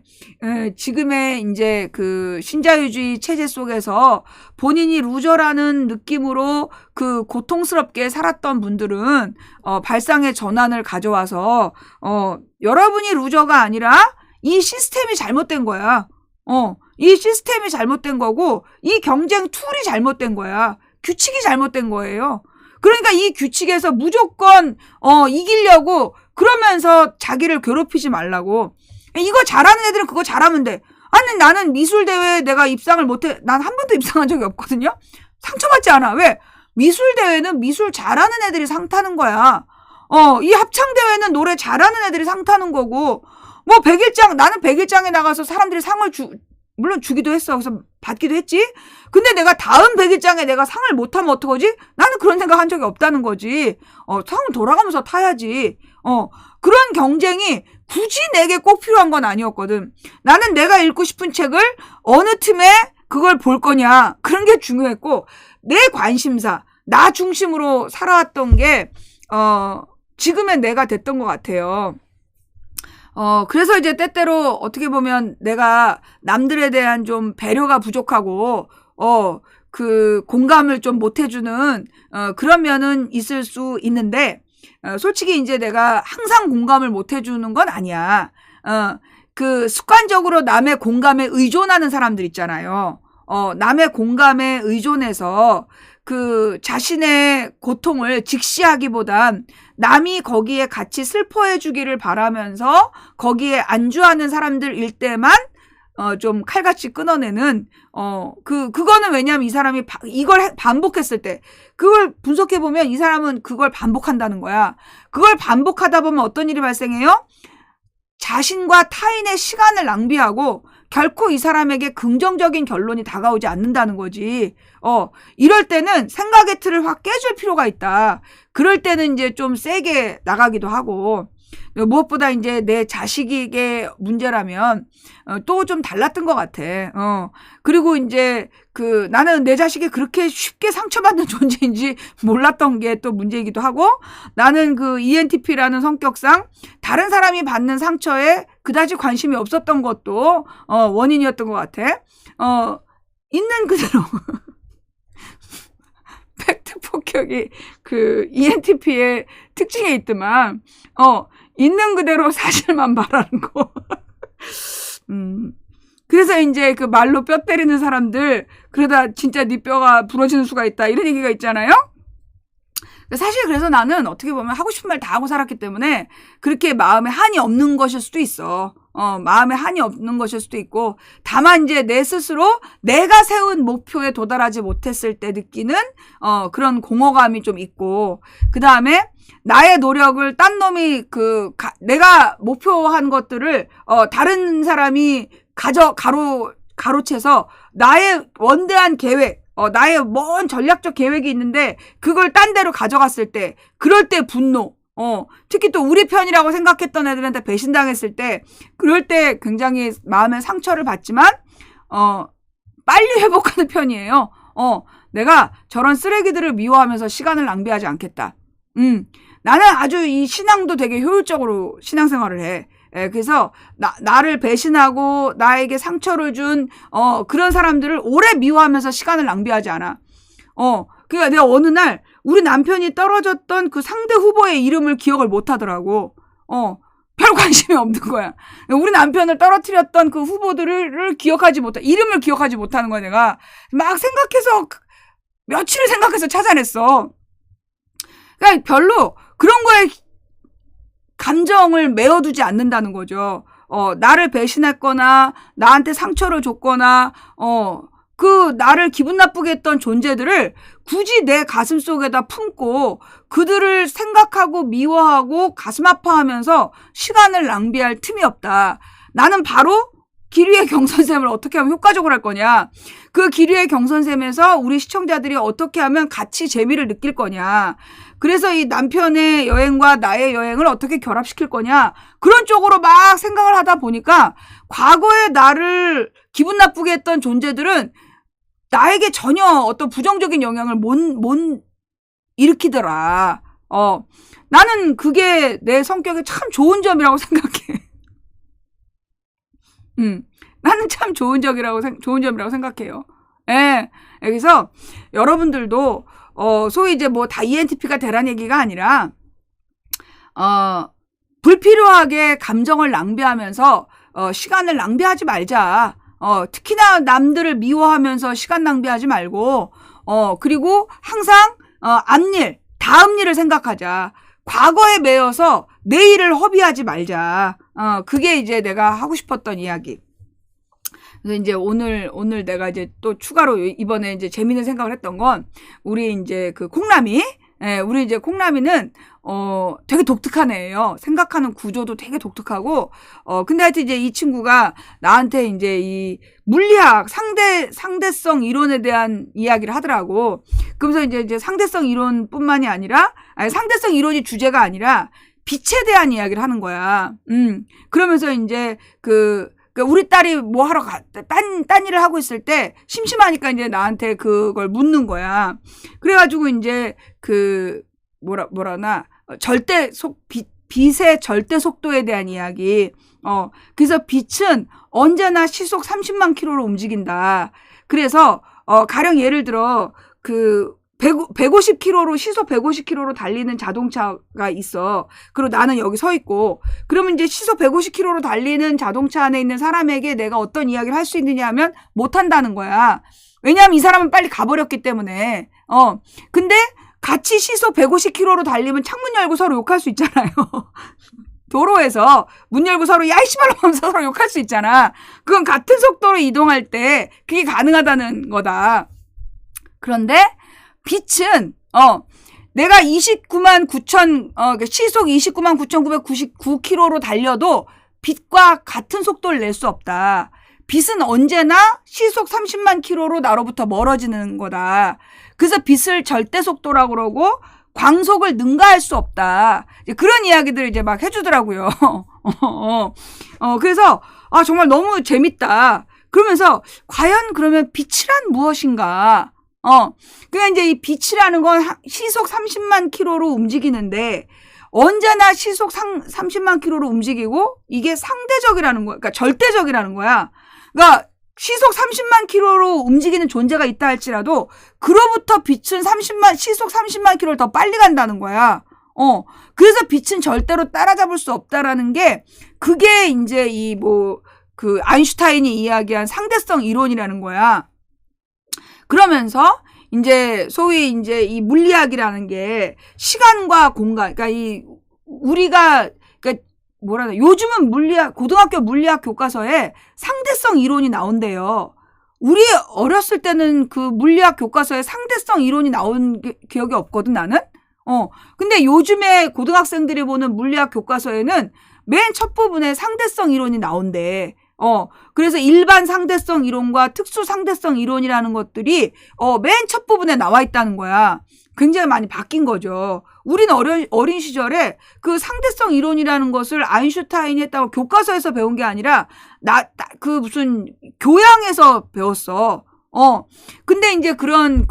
지금의 이제 그 신자유주의 체제 속에서 본인이 루저라는 느낌으로 그 고통스럽게 살았던 분들은 발상의 전환을 가져와서 여러분이 루저가 아니라 이 시스템이 잘못된 거야. 이 시스템이 잘못된 거고 이 경쟁 툴이 잘못된 거야. 규칙이 잘못된 거예요. 그러니까 이 규칙에서 무조건 이기려고 그러면서 자기를 괴롭히지 말라고. 이거 잘하는 애들은 그거 잘하면 돼. 아니 나는 미술대회에 내가 입상을 못해. 난 한 번도 입상한 적이 없거든요. 상처받지 않아. 왜? 미술대회는 미술 잘하는 애들이 상 타는 거야. 이 합창대회는 노래 잘하는 애들이 상 타는 거고, 나는 100일장에 나가서 사람들이 상을 물론 주기도 했어. 그래서 받기도 했지. 근데 내가 다음 100일장에 내가 상을 못하면 어떡하지? 나는 그런 생각 한 적이 없다는 거지. 상은 돌아가면서 타야지. 그런 경쟁이 굳이 내게 꼭 필요한 건 아니었거든. 나는 내가 읽고 싶은 책을 어느 틈에 그걸 볼 거냐. 그런 게 중요했고, 내 관심사, 나 중심으로 살아왔던 게, 지금의 내가 됐던 것 같아요. 그래서 이제 때때로 어떻게 보면 내가 남들에 대한 좀 배려가 부족하고, 그 공감을 좀 못 해주는 그런 면은 있을 수 있는데 솔직히 이제 내가 항상 공감을 못 해주는 건 아니야. 그 습관적으로 남의 공감에 의존하는 사람들 있잖아요. 남의 공감에 의존해서 그 자신의 고통을 직시하기보단 남이 거기에 같이 슬퍼해 주기를 바라면서 거기에 안주하는 사람들일 때만 좀 칼같이 끊어내는 그거는 왜냐하면 이 사람이 이걸 반복했을 때 그걸 분석해 보면 이 사람은 그걸 반복한다는 거야. 그걸 반복하다 보면 어떤 일이 발생해요? 자신과 타인의 시간을 낭비하고 결코 이 사람에게 긍정적인 결론이 다가오지 않는다는 거지. 이럴 때는 생각의 틀을 확 깨줄 필요가 있다. 그럴 때는 이제 좀 세게 나가기도 하고, 무엇보다 이제 내 자식에게 문제라면 또 좀 달랐던 것 같아. 그리고 이제 나는 내 자식이 그렇게 쉽게 상처받는 존재인지 몰랐던 게 또 문제이기도 하고, 나는 그 ENTP라는 성격상 다른 사람이 받는 상처에 그다지 관심이 없었던 것도 원인이었던 것 같아. 있는 그대로 팩트 폭격이 그 ENTP의 특징에 있더만, 있는 그대로 사실만 말하는 거. 그래서 이제 그 말로 뼈 때리는 사람들, 그러다 진짜 네 뼈가 부러지는 수가 있다. 이런 얘기가 있잖아요? 사실 그래서 나는 어떻게 보면 하고 싶은 말 다 하고 살았기 때문에 그렇게 마음에 한이 없는 것일 수도 있어. 마음에 한이 없는 것일 수도 있고, 다만 이제 내 스스로 내가 세운 목표에 도달하지 못했을 때 느끼는 그런 공허감이 좀 있고, 그 다음에 나의 노력을 딴 놈이 내가 목표한 것들을 다른 사람이 가로채서 나의 원대한 계획, 나의 먼 전략적 계획이 있는데 그걸 딴 데로 가져갔을 때, 그럴 때 분노, 특히 또 우리 편이라고 생각했던 애들한테 배신당했을 때, 그럴 때 굉장히 마음의 상처를 받지만 빨리 회복하는 편이에요. 내가 저런 쓰레기들을 미워하면서 시간을 낭비하지 않겠다. 나는 아주 이 신앙도 되게 효율적으로 신앙생활을 해. 그래서 나를 배신하고 나에게 상처를 준 그런 사람들을 오래 미워하면서 시간을 낭비하지 않아. 그러니까 내가 어느 날 우리 남편이 떨어졌던 그 상대 후보의 이름을 기억을 못 하더라고. 별 관심이 없는 거야. 우리 남편을 떨어뜨렸던 그 후보들을 이름을 기억하지 못하는 거야. 내가 막 생각해서 며칠을 생각해서 찾아냈어. 그러니까 별로 그런 거에 감정을 메어두지 않는다는 거죠. 나를 배신했거나 나한테 상처를 줬거나 나를 기분 나쁘게 했던 존재들을 굳이 내 가슴 속에다 품고 그들을 생각하고 미워하고 가슴 아파하면서 시간을 낭비할 틈이 없다. 나는 바로 길 위의 경선샘을 어떻게 하면 효과적으로 할 거냐. 그 길 위의 경선샘에서 우리 시청자들이 어떻게 하면 같이 재미를 느낄 거냐. 그래서 이 남편의 여행과 나의 여행을 어떻게 결합시킬 거냐. 그런 쪽으로 막 생각을 하다 보니까 과거에 나를 기분 나쁘게 했던 존재들은 나에게 전혀 어떤 부정적인 영향을 못 일으키더라. 나는 그게 내 성격에 참 좋은 점이라고 생각해. 나는 참 좋은 점이라고 생각해요. 예. 그래서 여러분들도 소위 이제 뭐 다 ENTP가 되란 얘기가 아니라 불필요하게 감정을 낭비하면서 시간을 낭비하지 말자. 특히나 남들을 미워하면서 시간 낭비하지 말고, 그리고 항상 다음 일을 생각하자. 과거에 매여서 내일을 허비하지 말자. 그게 이제 내가 하고 싶었던 이야기. 그래서 이제 오늘 내가 이제 또 추가로 이번에 이제 재밌는 생각을 했던 건, 우리 이제 그 콩나미, 우리 이제 콩나미는 되게 독특한 애예요. 생각하는 구조도 되게 독특하고, 근데 하여튼 이제 이 친구가 나한테 이제 이 물리학 상대성 이론에 대한 이야기를 하더라고. 그러면서 이제 상대성 이론뿐만이 아니라, 상대성 이론이 주제가 아니라 빛에 대한 이야기를 하는 거야. 그러면서 이제 우리 딸이 뭐 하러 딴 일을 하고 있을 때 심심하니까 이제 나한테 그걸 묻는 거야. 그래가지고 이제 빛의 절대 속도에 대한 이야기. 그래서 빛은 언제나 시속 30만 킬로로 움직인다. 그래서 가령 예를 들어, 150km로, 시속 150km로 달리는 자동차가 있어. 그리고 나는 여기 서 있고, 그러면 이제 시속 150km로 달리는 자동차 안에 있는 사람에게 내가 어떤 이야기를 할 수 있느냐 하면 못한다는 거야. 왜냐하면 이 사람은 빨리 가버렸기 때문에. 근데 같이 시속 150km로 달리면 창문 열고 서로 욕할 수 있잖아요. 도로에서 문 열고 서로 야 이씨발로 하면서 서로 욕할 수 있잖아. 그건 같은 속도로 이동할 때 그게 가능하다는 거다. 그런데 빛은 내가 29만 9천 시속 29만 9,999km로 달려도 빛과 같은 속도를 낼 수 없다. 빛은 언제나 시속 30만 km로 나로부터 멀어지는 거다. 그래서 빛을 절대 속도라고 그러고 광속을 능가할 수 없다. 그런 이야기들을 이제 막 해주더라고요. 그래서 정말 너무 재밌다. 그러면서 과연 그러면 빛이란 무엇인가? 그러니까 이제 이 빛이라는 건 시속 30만 km로 움직이는데 언제나 시속 30만 km로 움직이고 이게 상대적이라는 거야. 그러니까 절대적이라는 거야. 그러니까 시속 30만 km로 움직이는 존재가 있다 할지라도 그로부터 빛은 시속 30만 km를 더 빨리 간다는 거야. 그래서 빛은 절대로 따라잡을 수 없다라는 게 그게 이제 아인슈타인이 이야기한 상대성 이론이라는 거야. 그러면서 이제 소위 이제 이 물리학이라는 게 시간과 공간, 그러니까 우리가 요즘은 고등학교 물리학 교과서에 상대성 이론이 나온대요. 우리 어렸을 때는 그 물리학 교과서에 상대성 이론이 나온 기억이 없거든, 나는? 근데 요즘에 고등학생들이 보는 물리학 교과서에는 맨 첫 부분에 상대성 이론이 나온대. 그래서 일반 상대성 이론과 특수 상대성 이론이라는 것들이 맨 첫 부분에 나와 있다는 거야. 굉장히 많이 바뀐 거죠. 우리는 어린 시절에 그 상대성 이론이라는 것을 아인슈타인이 했다고 교과서에서 배운 게 아니라 무슨 교양에서 배웠어. 근데 이제 그런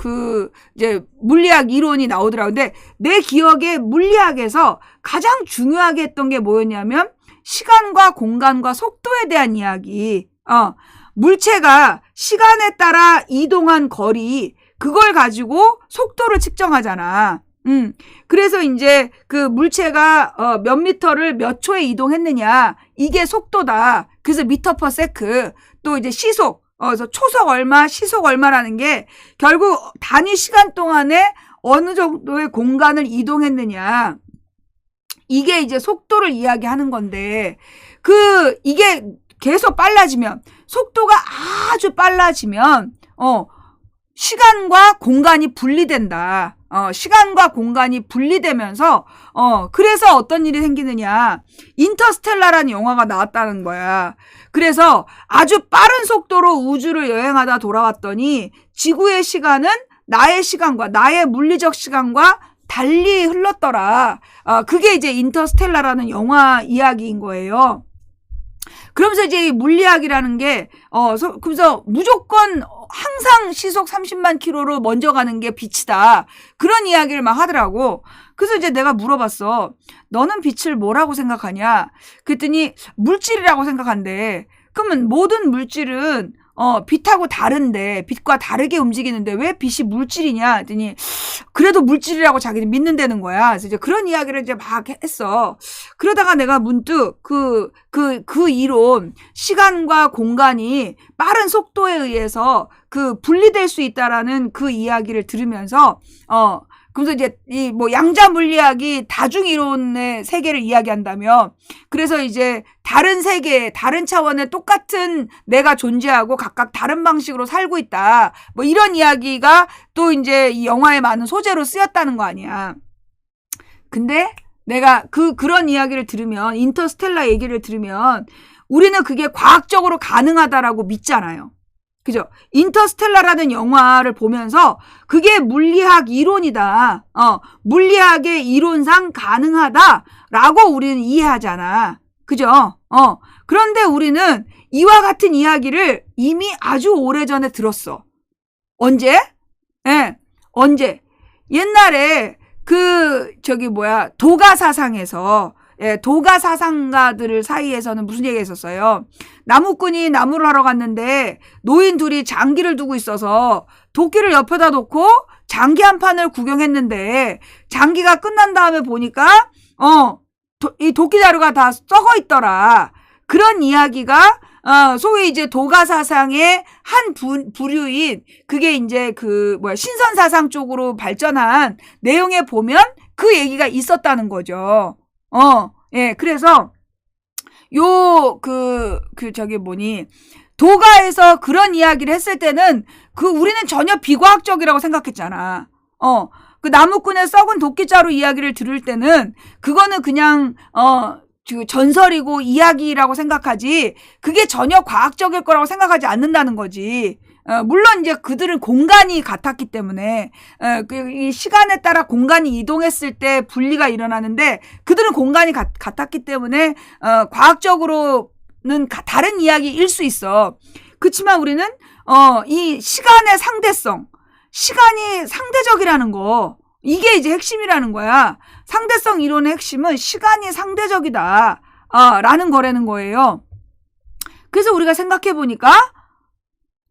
이제 물리학 이론이 나오더라고. 근데 내 기억에 물리학에서 가장 중요하게 했던 게 뭐였냐면 시간과 공간과 속도에 대한 이야기. 물체가 시간에 따라 이동한 거리, 그걸 가지고 속도를 측정하잖아. 그래서 이제 그 물체가 몇 미터를 몇 초에 이동했느냐, 이게 속도다. 그래서 미터 퍼 세크. 또 이제 시속, 그래서 초속 얼마, 시속 얼마라는 게 결국 단위 시간 동안에 어느 정도의 공간을 이동했느냐, 이게 이제 속도를 이야기하는 건데, 이게 계속 빨라지면, 속도가 아주 빨라지면, 시간과 공간이 분리된다. 시간과 공간이 분리되면서, 그래서 어떤 일이 생기느냐. 인터스텔라라는 영화가 나왔다는 거야. 그래서 아주 빠른 속도로 우주를 여행하다 돌아왔더니 지구의 시간은 나의 시간과, 나의 물리적 시간과 달리 흘렀더라. 그게 이제 인터스텔라라는 영화 이야기인 거예요. 그러면서 이제 이 물리학이라는 게, 그래서 무조건 항상 시속 30만 km로 먼저 가는 게 빛이다. 그런 이야기를 막 하더라고. 그래서 이제 내가 물어봤어. 너는 빛을 뭐라고 생각하냐? 그랬더니 물질이라고 생각한대. 그러면 모든 물질은 빛하고 다른데, 빛과 다르게 움직이는데 왜 빛이 물질이냐 했더니 그래도 물질이라고 자기는 믿는다는 거야. 그래서 이제 그런 이야기를 이제 막 했어. 그러다가 내가 문득 그 이론, 시간과 공간이 빠른 속도에 의해서 분리될 수 있다라는 그 이야기를 들으면서 그래서 이제 양자 물리학이 다중 이론의 세계를 이야기한다며, 그래서 이제 다른 세계, 다른 차원의 똑같은 내가 존재하고 각각 다른 방식으로 살고 있다. 이런 이야기가 또 이제 이 영화의 많은 소재로 쓰였다는 거 아니야. 근데 내가 그런 이야기를 들으면, 인터스텔라 얘기를 들으면 우리는 그게 과학적으로 가능하다라고 믿잖아요. 그죠? 인터스텔라라는 영화를 보면서 그게 물리학 이론이다. 물리학의 이론상 가능하다라고 우리는 이해하잖아. 그죠? 그런데 우리는 이와 같은 이야기를 이미 아주 오래전에 들었어. 언제? 언제? 옛날에 도가 사상에서, 도가 사상가들 사이에서는 무슨 얘기가 있었어요. 나무꾼이 나무를 하러 갔는데 노인 둘이 장기를 두고 있어서 도끼를 옆에다 놓고 장기 한 판을 구경했는데 장기가 끝난 다음에 보니까 이 도끼 자루가 다 썩어 있더라. 그런 이야기가 소위 이제 도가 사상의 한 부류인 그게 이제 신선 사상 쪽으로 발전한 내용에 보면 그 얘기가 있었다는 거죠. 예, 그래서 도가에서 그런 이야기를 했을 때는 우리는 전혀 비과학적이라고 생각했잖아. 그 나무꾼의 썩은 도끼자루 이야기를 들을 때는 그거는 그냥 전설이고 이야기라고 생각하지 그게 전혀 과학적일 거라고 생각하지 않는다는 거지. 물론 이제 그들은 공간이 같았기 때문에 이 시간에 따라 공간이 이동했을 때 분리가 일어나는데 그들은 공간이 같았기 때문에 과학적으로는 다른 이야기일 수 있어. 그렇지만 우리는 이 시간의 상대성, 시간이 상대적이라는 거, 이게 이제 핵심이라는 거야. 상대성 이론의 핵심은 시간이 상대적이다 라는 거라는 거예요. 그래서 우리가 생각해 보니까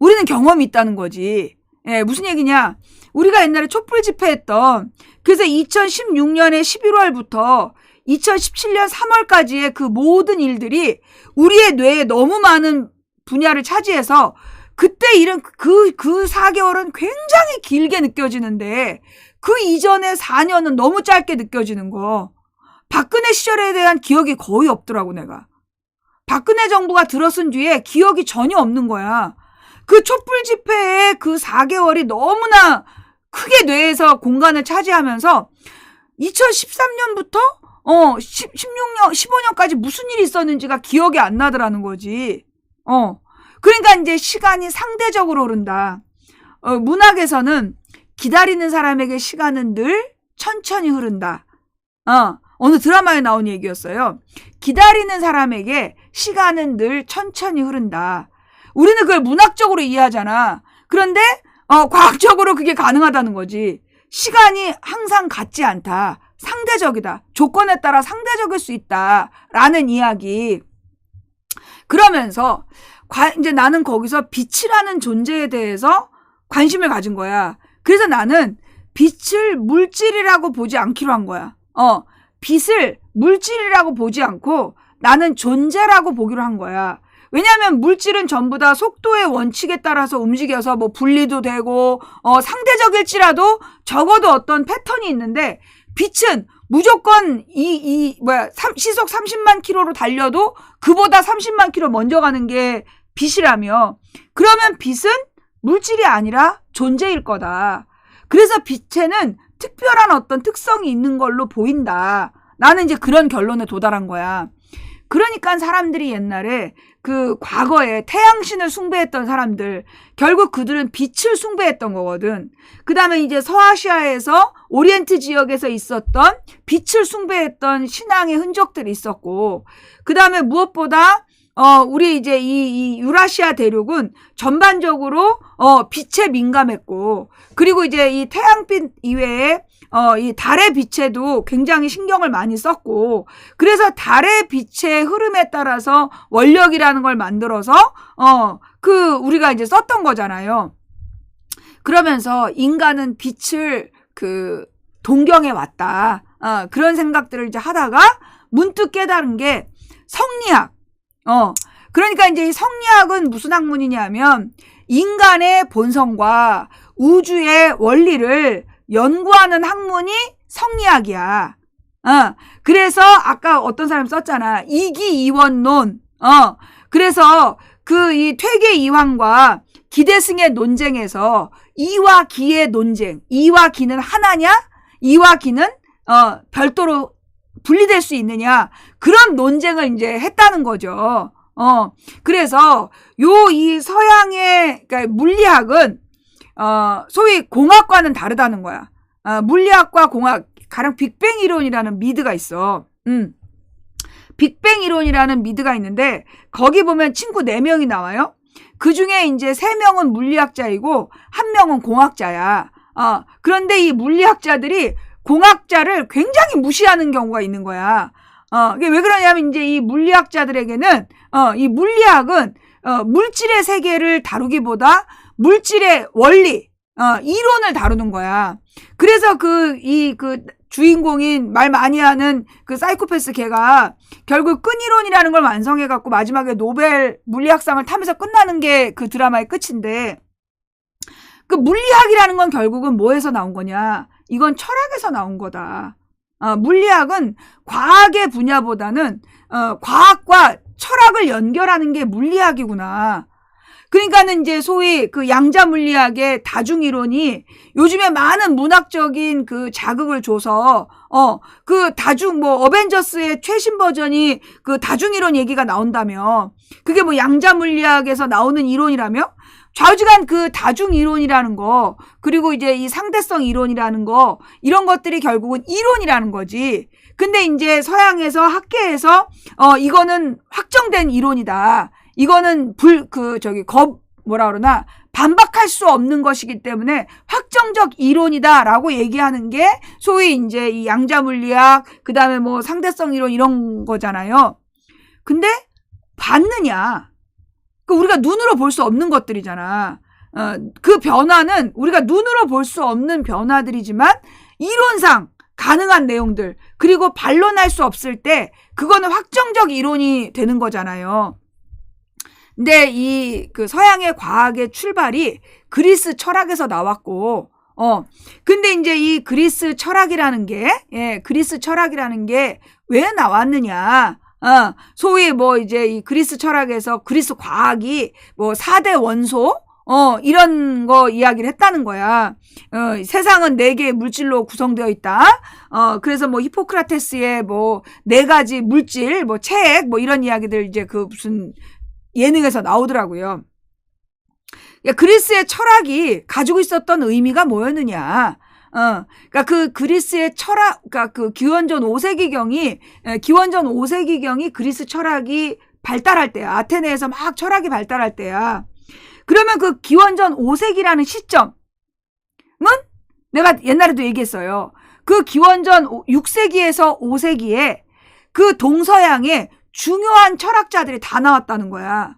우리는 경험이 있다는 거지. 예, 무슨 얘기냐? 우리가 옛날에 촛불 집회했던, 그래서 2016년의 11월부터 2017년 3월까지의 그 모든 일들이 우리의 뇌에 너무 많은 분야를 차지해서 그때 일은 그 4개월은 굉장히 길게 느껴지는데 그 이전의 4년은 너무 짧게 느껴지는 거. 박근혜 시절에 대한 기억이 거의 없더라고, 내가. 박근혜 정부가 들어선 뒤에 기억이 전혀 없는 거야. 그 촛불 집회의 그 4개월이 너무나 크게 뇌에서 공간을 차지하면서 2013년부터 16년, 15년까지 무슨 일이 있었는지가 기억이 안 나더라는 거지. 그러니까 이제 시간이 상대적으로 흐른다. 문학에서는 기다리는 사람에게 시간은 늘 천천히 흐른다. 어느 드라마에 나온 얘기였어요. 기다리는 사람에게 시간은 늘 천천히 흐른다. 우리는 그걸 문학적으로 이해하잖아. 그런데 과학적으로 그게 가능하다는 거지. 시간이 항상 같지 않다. 상대적이다. 조건에 따라 상대적일 수 있다라는 이야기. 그러면서 이제 나는 거기서 빛이라는 존재에 대해서 관심을 가진 거야. 그래서 나는 빛을 물질이라고 보지 않기로 한 거야. 빛을 물질이라고 보지 않고 나는 존재라고 보기로 한 거야. 왜냐하면 물질은 전부 다 속도의 원칙에 따라서 움직여서 뭐 분리도 되고 상대적일지라도 적어도 어떤 패턴이 있는데 빛은 무조건 시속 30만 킬로로 달려도 그보다 30만 킬로 먼저 가는 게 빛이라며. 그러면 빛은 물질이 아니라 존재일 거다. 그래서 빛에는 특별한 어떤 특성이 있는 걸로 보인다. 나는 이제 그런 결론에 도달한 거야. 그러니까 사람들이 옛날에 과거에 태양신을 숭배했던 사람들, 결국 그들은 빛을 숭배했던 거거든. 그 다음에 이제 서아시아에서 오리엔트 지역에서 있었던 빛을 숭배했던 신앙의 흔적들이 있었고, 그 다음에 무엇보다 우리 이제 이 유라시아 대륙은 전반적으로 빛에 민감했고, 그리고 이제 이 태양빛 이외에 이 달의 빛에도 굉장히 신경을 많이 썼고, 그래서 달의 빛의 흐름에 따라서 원력이라는 걸 만들어서 우리가 이제 썼던 거잖아요. 그러면서 인간은 빛을 동경해 왔다. 그런 생각들을 이제 하다가 문득 깨달은 게 성리학. 그러니까 이제 이 성리학은 무슨 학문이냐면 인간의 본성과 우주의 원리를 연구하는 학문이 성리학이야. 그래서 아까 어떤 사람이 썼잖아. 이기이원론. 그래서 이 퇴계이황과 기대승의 논쟁에서 이와 기의 논쟁. 이와 기는 하나냐? 이와 기는 별도로 분리될 수 있느냐? 그런 논쟁을 이제 했다는 거죠. 그래서 이 서양의 그러니까 물리학은 소위 공학과는 다르다는 거야. 물리학과 공학, 가령 빅뱅 이론이라는 미드가 있어. 빅뱅 이론이라는 미드가 있는데 거기 보면 친구 4명이 나와요. 그 중에 이제 3명은 물리학자이고 1명은 공학자야. 그런데 이 물리학자들이 공학자를 굉장히 무시하는 경우가 있는 거야. 이게 왜 그러냐면 이제 이 물리학자들에게는 이 물리학은 물질의 세계를 다루기보다 물질의 원리, 이론을 다루는 거야. 그래서 그 주인공인 말 많이 하는 그 사이코패스 걔가 결국 끈이론이라는 걸 완성해갖고 마지막에 노벨 물리학상을 타면서 끝나는 게 그 드라마의 끝인데, 그 물리학이라는 건 결국은 뭐에서 나온 거냐? 이건 철학에서 나온 거다. 물리학은 과학의 분야보다는 과학과 철학을 연결하는 게 물리학이구나. 그러니까는 이제 소위 그 양자 물리학의 다중 이론이 요즘에 많은 문학적인 그 자극을 줘서 그 다중 뭐 어벤져스의 최신 버전이 그 다중 이론 얘기가 나온다며, 그게 뭐 양자 물리학에서 나오는 이론이라며? 좌우지간 그 다중 이론이라는 거, 그리고 이제 이 상대성 이론이라는 거, 이런 것들이 결국은 이론이라는 거지. 근데 이제 서양에서 학계에서 이거는 확정된 이론이다. 이거는 반박할 수 없는 것이기 때문에 확정적 이론이다라고 얘기하는 게 소위 이제 이 양자 물리학, 그다음에 뭐 상대성 이론 이런 거잖아요. 근데 봤느냐? 우리가 눈으로 볼 수 없는 것들이잖아. 그 변화는 우리가 눈으로 볼 수 없는 변화들이지만 이론상 가능한 내용들, 그리고 반론할 수 없을 때 그거는 확정적 이론이 되는 거잖아요. 근데 이 그 서양의 과학의 출발이 그리스 철학에서 나왔고, 근데 이제 이 그리스 철학이라는 게 왜 나왔느냐? 소위 뭐 이제 이 그리스 철학에서 그리스 과학이 뭐 4대 원소, 이런 거 이야기를 했다는 거야. 세상은 4개의 물질로 구성되어 있다. 그래서 뭐 히포크라테스의 뭐 4가지 물질, 뭐 책, 뭐 이런 이야기들 이제 그 무슨 예능에서 나오더라고요. 그리스의 철학이 가지고 있었던 의미가 뭐였느냐? 그러니까 그 그리스의 철학, 그러니까 그 기원전 5세기경이 그리스 철학이 발달할 때야. 아테네에서 막 철학이 발달할 때야. 그러면 그 기원전 5세기라는 시점은 내가 옛날에도 얘기했어요. 그 기원전 6세기에서 5세기에 그 동서양의 중요한 철학자들이 다 나왔다는 거야.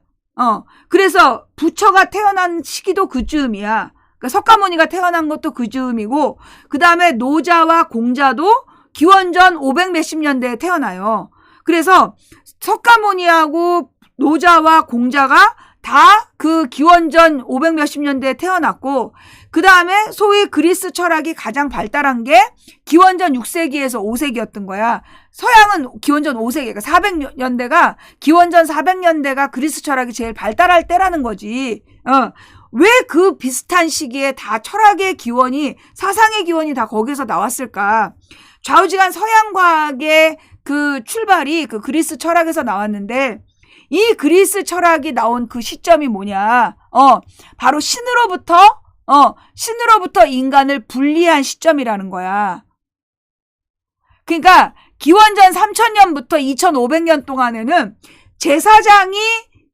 그래서 부처가 태어난 시기도 그즈음이야. 그러니까 석가모니가 태어난 것도 그즈음이고, 그 다음에 노자와 공자도 기원전 500 몇십 년대에 태어나요. 그래서 석가모니하고 노자와 공자가 다 그 기원전 500 몇십 년대에 태어났고, 그 다음에 소위 그리스 철학이 가장 발달한 게 기원전 6세기에서 5세기였던 거야. 서양은 기원전 5세기, 그러니까 400년대가, 기원전 400년대가 그리스 철학이 제일 발달할 때라는 거지. 왜 그 비슷한 시기에 다 철학의 기원이, 사상의 기원이 다 거기서 나왔을까? 좌우지간 서양 과학의 그 출발이 그 그리스 철학에서 나왔는데, 이 그리스 철학이 나온 그 시점이 뭐냐? 바로 신으로부터 인간을 분리한 시점이라는 거야. 그러니까 기원전 3000년부터 2500년 동안에는 제사장이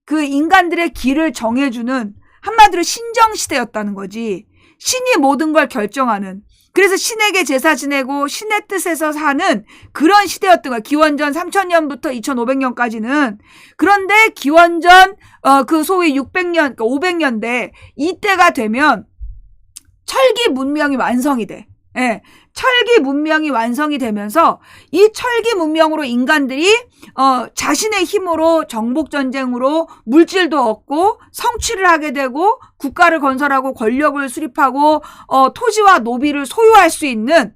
그 인간들의 길을 정해주는, 한마디로 신정시대였다는 거지. 신이 모든 걸 결정하는, 그래서 신에게 제사 지내고 신의 뜻에서 사는 그런 시대였던 거야. 기원전 3000년부터 2500년까지는. 그런데 기원전 그 소위 600년, 그러니까 500년대 이때가 되면 철기 문명이 완성이 돼. 예. 철기 문명이 완성이 되면서 이 철기 문명으로 인간들이 자신의 힘으로 정복전쟁으로 물질도 얻고 성취를 하게 되고 국가를 건설하고 권력을 수립하고 토지와 노비를 소유할 수 있는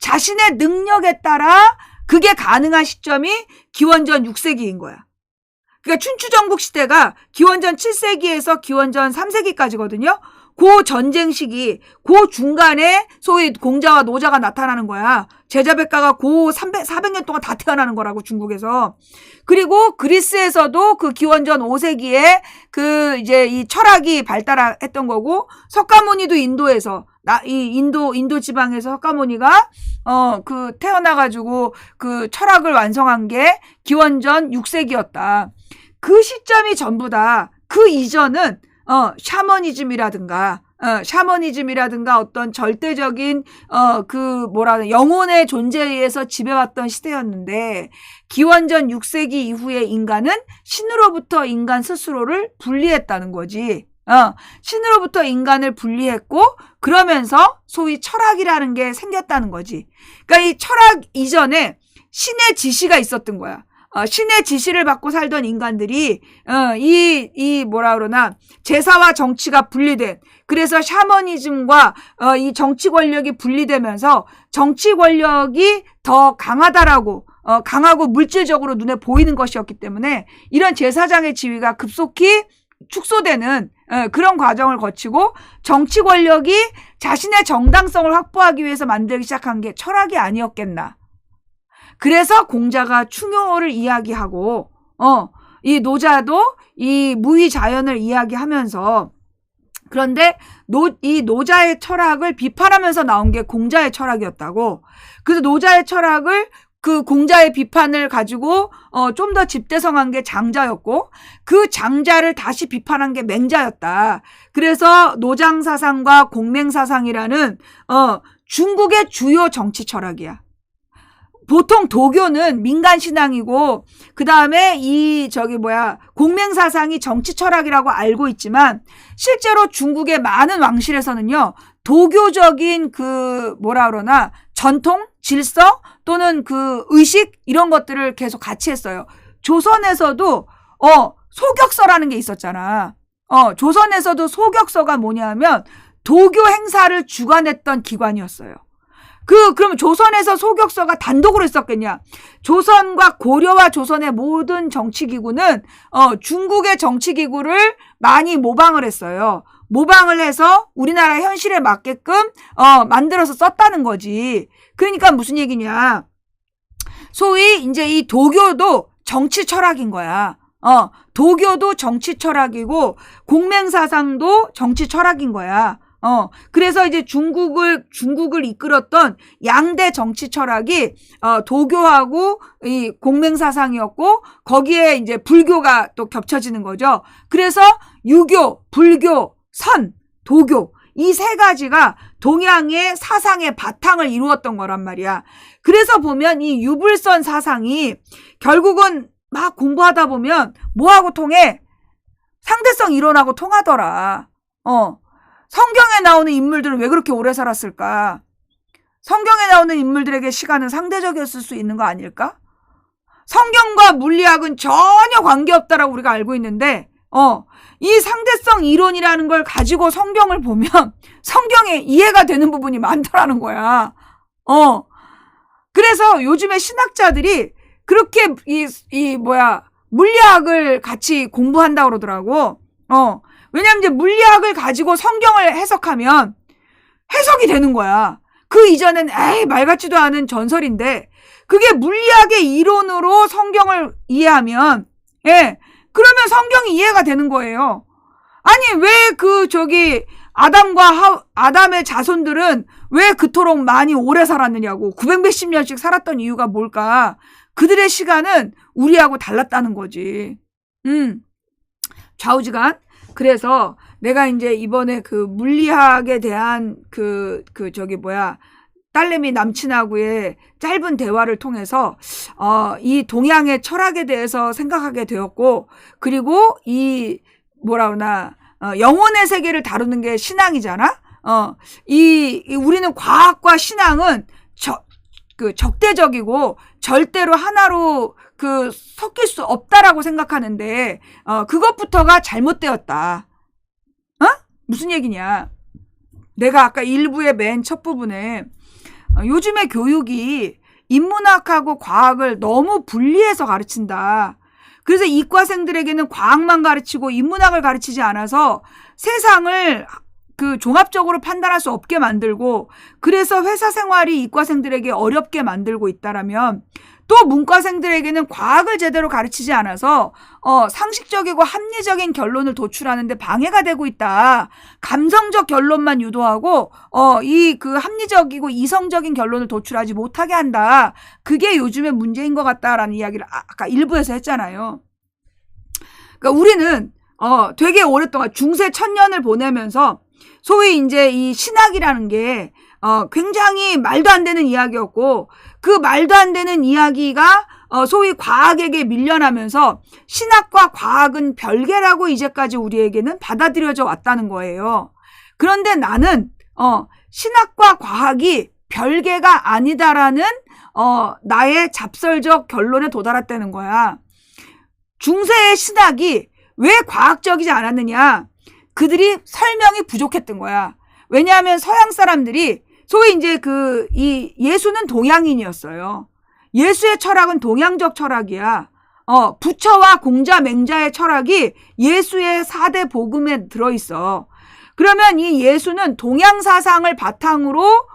자신의 능력에 따라 그게 가능한 시점이 기원전 6세기인 거야. 그러니까 춘추전국 시대가 기원전 7세기에서 기원전 3세기까지거든요. 그 전쟁 시기, 그 중간에 소위 공자와 노자가 나타나는 거야. 제자백가가 그 400년 동안 다 태어나는 거라고, 중국에서. 그리고 그리스에서도 그 기원전 5세기에 그 이제 이 철학이 발달했던 거고, 석가모니도 인도에서, 인도 지방에서 석가모니가 그 태어나가지고 그 철학을 완성한 게 기원전 6세기였다. 그 시점이 전부 다, 그 이전은 샤머니즘이라든가 샤머니즘이라든가 어떤 절대적인 영혼의 존재에 의해서 지배받던 시대였는데 기원전 6세기 이후의 인간은 신으로부터 인간 스스로를 분리했다는 거지. 신으로부터 인간을 분리했고 그러면서 소위 철학이라는 게 생겼다는 거지. 그러니까 이 철학 이전에 신의 지시가 있었던 거야. 신의 지시를 받고 살던 인간들이 제사와 정치가 분리된, 그래서 샤머니즘과 이 정치 권력이 분리되면서 정치 권력이 더 강하다라고 강하고 물질적으로 눈에 보이는 것이었기 때문에 이런 제사장의 지위가 급속히 축소되는 그런 과정을 거치고 정치 권력이 자신의 정당성을 확보하기 위해서 만들기 시작한 게 철학이 아니었겠나. 그래서 공자가 충효를 이야기하고 이 노자도 이 무위자연을 이야기하면서, 그런데 이 노자의 철학을 비판하면서 나온 게 공자의 철학이었다고. 그래서 노자의 철학을 그 공자의 비판을 가지고 좀 더 집대성한 게 장자였고 그 장자를 다시 비판한 게 맹자였다. 그래서 노장사상과 공맹사상이라는 중국의 주요 정치 철학이야. 보통 도교는 민간신앙이고 그 다음에 공맹사상이 정치철학이라고 알고 있지만 실제로 중국의 많은 왕실에서는요 도교적인 전통, 질서 또는 그 의식 이런 것들을 계속 같이 했어요. 조선에서도 소격서라는 게 있었잖아. 조선에서도 소격서가 뭐냐면 도교 행사를 주관했던 기관이었어요. 그러면 조선에서 소격서가 단독으로 있었겠냐? 조선과 고려와 조선의 모든 정치기구는, 중국의 정치기구를 많이 모방을 했어요. 모방을 해서 우리나라 현실에 맞게끔, 만들어서 썼다는 거지. 그러니까 무슨 얘기냐? 소위, 이제 이 도교도 정치 철학인 거야. 도교도 정치 철학이고, 공맹사상도 정치 철학인 거야. 그래서 이제 중국을 이끌었던 양대 정치 철학이, 도교하고 이 공맹사상이었고, 거기에 이제 불교가 또 겹쳐지는 거죠. 그래서 유교, 불교, 선, 도교, 이 세 가지가 동양의 사상의 바탕을 이루었던 거란 말이야. 그래서 보면 이 유불선 사상이 결국은 막 공부하다 보면 뭐하고 통해? 상대성 이론하고 통하더라. 성경에 나오는 인물들은 왜 그렇게 오래 살았을까? 성경에 나오는 인물들에게 시간은 상대적이었을 수 있는 거 아닐까? 성경과 물리학은 전혀 관계없다라고 우리가 알고 있는데, 이 상대성 이론이라는 걸 가지고 성경을 보면 성경에 이해가 되는 부분이 많더라는 거야. 그래서 요즘에 신학자들이 그렇게 물리학을 같이 공부한다고 그러더라고. 왜냐면 이제 물리학을 가지고 성경을 해석하면 해석이 되는 거야. 그 이전엔 말 같지도 않은 전설인데 그게 물리학의 이론으로 성경을 이해하면 그러면 성경이 이해가 되는 거예요. 아니 왜 아담의 자손들은 왜 그토록 많이 오래 살았느냐고, 900몇십 년씩 살았던 이유가 뭘까? 그들의 시간은 우리하고 달랐다는 거지. 좌우지간. 그래서 내가 이제 이번에 그 물리학에 대한 딸내미 남친하고의 짧은 대화를 통해서 이 동양의 철학에 대해서 생각하게 되었고, 그리고 영혼의 세계를 다루는 게 신앙이잖아. 우리는 과학과 신앙은 적대적이고 절대로 하나로 섞일 수 없다라고 생각하는데, 그것부터가 잘못되었다. 무슨 얘기냐? 내가 아까 일부의 맨 첫 부분에 요즘의 교육이 인문학하고 과학을 너무 분리해서 가르친다. 그래서 이과생들에게는 과학만 가르치고 인문학을 가르치지 않아서 세상을 종합적으로 판단할 수 없게 만들고, 그래서 회사 생활이 이과생들에게 어렵게 만들고 있다라면, 또 문과생들에게는 과학을 제대로 가르치지 않아서 상식적이고 합리적인 결론을 도출하는데 방해가 되고 있다. 감성적 결론만 유도하고 합리적이고 이성적인 결론을 도출하지 못하게 한다. 그게 요즘의 문제인 것 같다라는 이야기를 아까 일부에서 했잖아요. 그러니까 우리는 되게 오랫동안 중세 천년을 보내면서 소위 이제 이 신학이라는 게 굉장히 말도 안 되는 이야기였고, 그 말도 안 되는 이야기가 소위 과학에게 밀려나면서 신학과 과학은 별개라고 이제까지 우리에게는 받아들여져 왔다는 거예요. 그런데 나는 신학과 과학이 별개가 아니다라는 나의 잡설적 결론에 도달했다는 거야. 중세의 신학이 왜 과학적이지 않았느냐? 그들이 설명이 부족했던 거야. 왜냐하면 서양 사람들이 소위 이제 이 예수는 동양인이었어요. 예수의 철학은 동양적 철학이야. 부처와 공자, 맹자의 철학이 예수의 4대 복음에 들어있어. 그러면 이 예수는 동양 사상을 바탕으로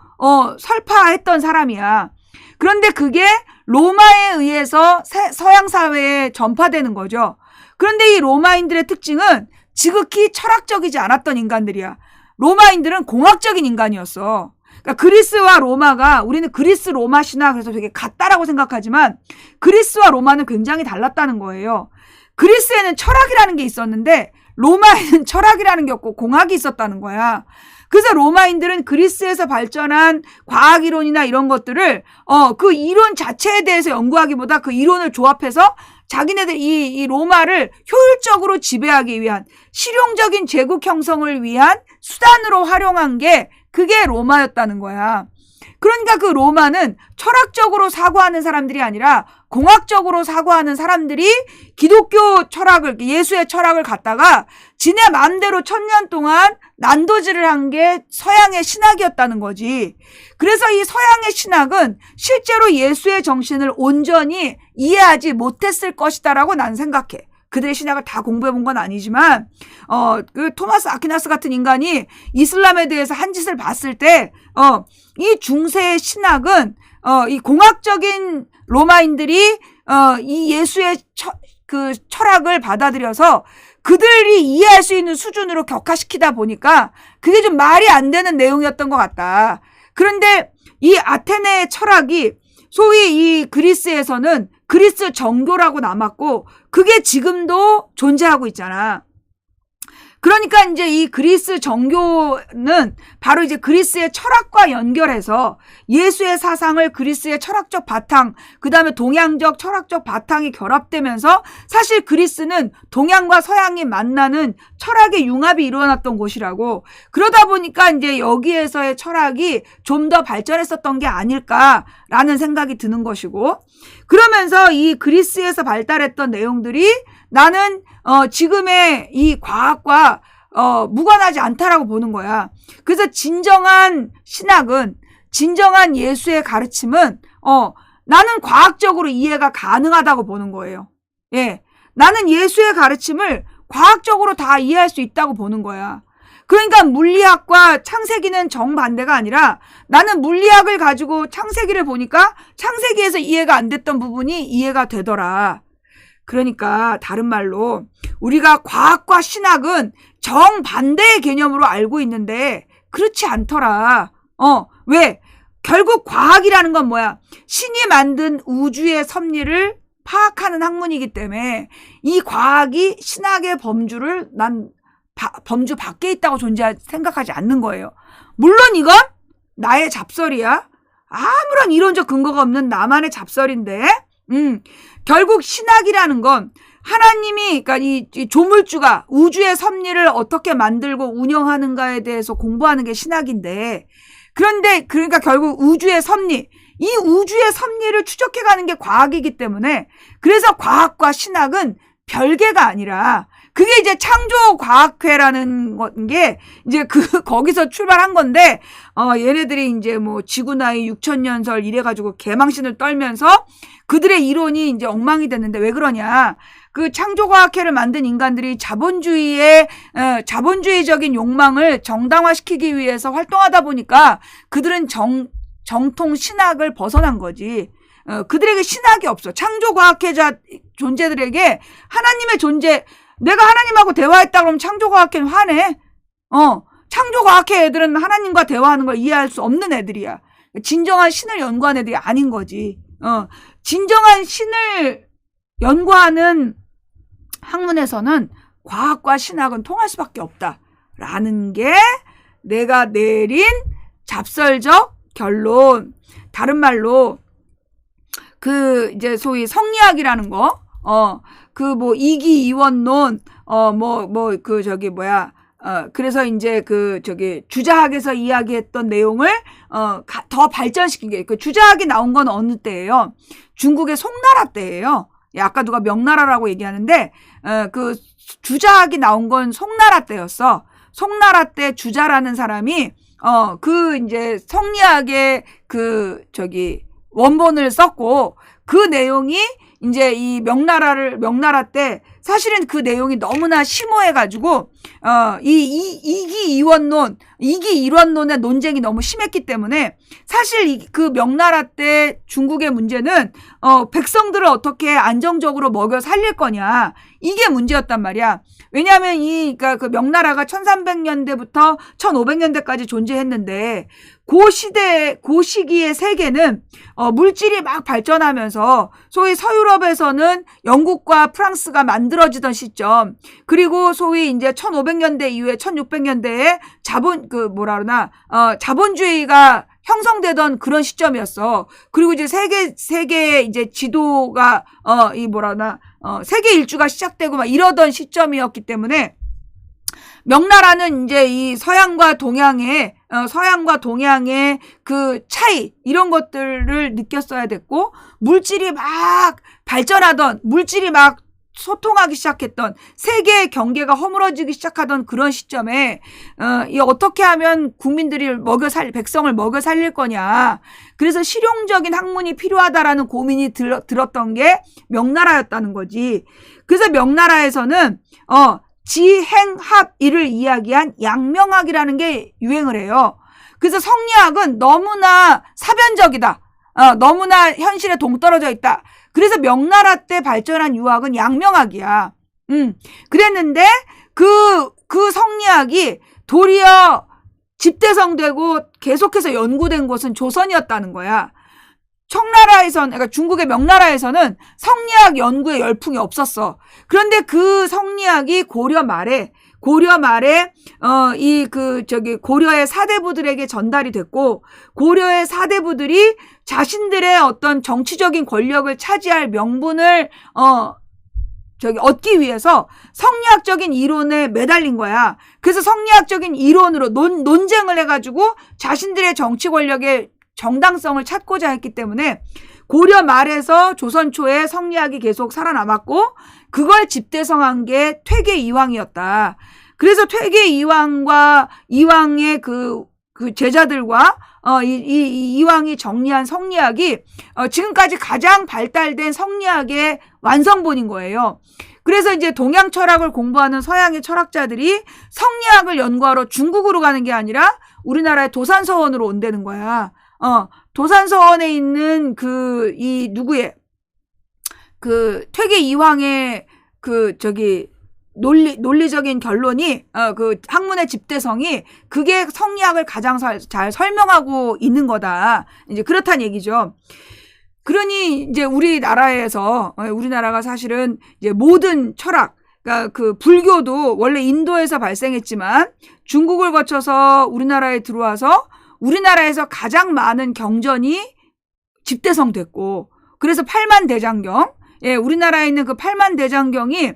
설파했던 사람이야. 그런데 그게 로마에 의해서 서양 사회에 전파되는 거죠. 그런데 이 로마인들의 특징은 지극히 철학적이지 않았던 인간들이야. 로마인들은 공학적인 인간이었어. 그러니까 그리스와 로마가, 우리는 그리스 로마 신화 그래서 되게 같다라고 생각하지만 그리스와 로마는 굉장히 달랐다는 거예요. 그리스에는 철학이라는 게 있었는데 로마에는 철학이라는 게 없고 공학이 있었다는 거야. 그래서 로마인들은 그리스에서 발전한 과학이론이나 이런 것들을 그 이론 자체에 대해서 연구하기보다 그 이론을 조합해서 자기네들 이 로마를 효율적으로 지배하기 위한 실용적인 제국 형성을 위한 수단으로 활용한 게 그게 로마였다는 거야. 그러니까 그 로마는 철학적으로 사고하는 사람들이 아니라 공학적으로 사고하는 사람들이 기독교 철학을, 예수의 철학을 갖다가 지네 마음대로 1000년 동안 난도질을 한 게 서양의 신학이었다는 거지. 그래서 이 서양의 신학은 실제로 예수의 정신을 온전히 이해하지 못했을 것이다라고 난 생각해. 그들의 신학을 다 공부해 본 건 아니지만, 그 토마스 아퀴나스 같은 인간이 이슬람에 대해서 한 짓을 봤을 때, 이 중세의 신학은, 이 공학적인 로마인들이, 이 예수의 그 철학을 받아들여서 그들이 이해할 수 있는 수준으로 격화시키다 보니까 그게 좀 말이 안 되는 내용이었던 것 같다. 그런데 이 아테네의 철학이 소위 이 그리스에서는 그리스 정교라고 남았고 그게 지금도 존재하고 있잖아. 그러니까 이제 이 그리스 정교는 바로 이제 그리스의 철학과 연결해서 예수의 사상을 그리스의 철학적 바탕, 그 다음에 동양적 철학적 바탕이 결합되면서 사실 그리스는 동양과 서양이 만나는 철학의 융합이 일어났던 곳이라고. 그러다 보니까 이제 여기에서의 철학이 좀 더 발전했었던 게 아닐까라는 생각이 드는 것이고, 그러면서 이 그리스에서 발달했던 내용들이 나는 지금의 이 과학과 무관하지 않다라고 보는 거야. 그래서 진정한 신학은, 진정한 예수의 가르침은 나는 과학적으로 이해가 가능하다고 보는 거예요. 예, 나는 예수의 가르침을 과학적으로 다 이해할 수 있다고 보는 거야. 그러니까 물리학과 창세기는 정반대가 아니라 나는 물리학을 가지고 창세기를 보니까 창세기에서 이해가 안 됐던 부분이 이해가 되더라. 그러니까 다른 말로 우리가 과학과 신학은 정반대의 개념으로 알고 있는데 그렇지 않더라. 왜? 결국 과학이라는 건 뭐야? 신이 만든 우주의 섭리를 파악하는 학문이기 때문에 이 과학이 신학의 범주를 범주 밖에 있다고 생각하지 않는 거예요. 물론 이건 나의 잡설이야. 아무런 이론적 근거가 없는 나만의 잡설인데, 결국 신학이라는 건 하나님이, 그러니까 이 조물주가 우주의 섭리를 어떻게 만들고 운영하는가에 대해서 공부하는 게 신학인데, 그러니까 결국 우주의 섭리, 이 우주의 섭리를 추적해가는 게 과학이기 때문에, 그래서 과학과 신학은 별개가 아니라, 그게 이제 창조과학회라는 게 이제 거기서 출발한 건데, 얘네들이 이제 뭐 지구 나이 6000년설 이래가지고 개망신을 떨면서 그들의 이론이 이제 엉망이 됐는데 왜 그러냐. 그 창조과학회를 만든 인간들이 자본주의적인 욕망을 정당화시키기 위해서 활동하다 보니까 그들은 정통 신학을 벗어난 거지. 그들에게 신학이 없어. 창조과학회자 존재들에게 하나님의 존재, 내가 하나님하고 대화했다 그러면 창조과학회는 화내. 창조과학회 애들은 하나님과 대화하는 걸 이해할 수 없는 애들이야. 진정한 신을 연구한 애들이 아닌 거지. 진정한 신을 연구하는 학문에서는 과학과 신학은 통할 수밖에 없다라는 게 내가 내린 잡설적 결론. 다른 말로 그 이제 소위 성리학이라는 거, 그 뭐 이기이원론, 그 저기 뭐야, 그래서 이제 그 저기 주자학에서 이야기했던 내용을 더 발전시킨 게, 그 주자학이 나온 건 어느 때예요? 중국의 송나라 때예요. 아까 누가 명나라라고 얘기하는데 그 주자학이 나온 건 송나라 때였어. 송나라 때 주자라는 사람이 그 이제 성리학의 그 저기 원본을 썼고, 그 내용이 이제 이 명나라 때 사실은 그 내용이 너무나 심오해가지고 이기일원론의 논쟁이 너무 심했기 때문에 사실 그 명나라 때 중국의 문제는 백성들을 어떻게 안정적으로 먹여 살릴 거냐, 이게 문제였단 말이야. 왜냐하면 그러니까 그 명나라가 1300년대부터 1500년대까지 존재했는데, 그 시기의 세계는 물질이 막 발전하면서 소위 서유럽에서는 영국과 프랑스가 만들어지던 시점, 그리고 소위 이제 1500년대 이후에 1600년대에 자본주의가 형성되던 그런 시점이었어. 그리고 이제 세계 이제 지도가 세계 일주가 시작되고 막 이러던 시점이었기 때문에 명나라는 이제 이 서양과 동양의 그 차이, 이런 것들을 느꼈어야 됐고, 물질이 막 소통하기 시작했던, 세계의 경계가 허물어지기 시작하던 그런 시점에 어떻게 하면 백성을 먹여 살릴 거냐, 그래서 실용적인 학문이 필요하다라는 고민이 들었던 게 명나라였다는 거지. 그래서 명나라에서는 지행합일을 이야기한 양명학이라는 게 유행을 해요. 그래서 성리학은 너무나 사변적이다, 너무나 현실에 동떨어져 있다. 그래서 명나라 때 발전한 유학은 양명학이야. 그랬는데 그 성리학이 도리어 집대성되고 계속해서 연구된 곳은 조선이었다는 거야. 그러니까 중국의 명나라에서는 성리학 연구에 열풍이 없었어. 그런데 그 성리학이 고려 말에 고려의 사대부들에게 전달이 됐고, 고려의 사대부들이 자신들의 어떤 정치적인 권력을 차지할 명분을 얻기 위해서 성리학적인 이론에 매달린 거야. 그래서 성리학적인 이론으로 논쟁을 해가지고 자신들의 정치 권력의 정당성을 찾고자 했기 때문에 고려 말에서 조선 초에 성리학이 계속 살아남았고, 그걸 집대성한 게 퇴계 이황이었다. 그래서 퇴계 이황의 그 제자들과 이황이 정리한 성리학이 지금까지 가장 발달된 성리학의 완성본인 거예요. 그래서 이제 동양 철학을 공부하는 서양의 철학자들이 성리학을 연구하러 중국으로 가는 게 아니라 우리나라의 도산서원으로 온다는 거야. 도산서원에 있는 퇴계 이황의 논리적인 결론이, 그 학문의 집대성이, 그게 성리학을 가장 잘 설명하고 있는 거다. 이제 그렇다는 얘기죠. 그러니 이제 우리나라가 사실은 이제 모든 철학, 그러니까 그 불교도 원래 인도에서 발생했지만 중국을 거쳐서 우리나라에 들어와서 우리나라에서 가장 많은 경전이 집대성됐고, 그래서 팔만대장경, 우리나라에 있는 그 팔만대장경이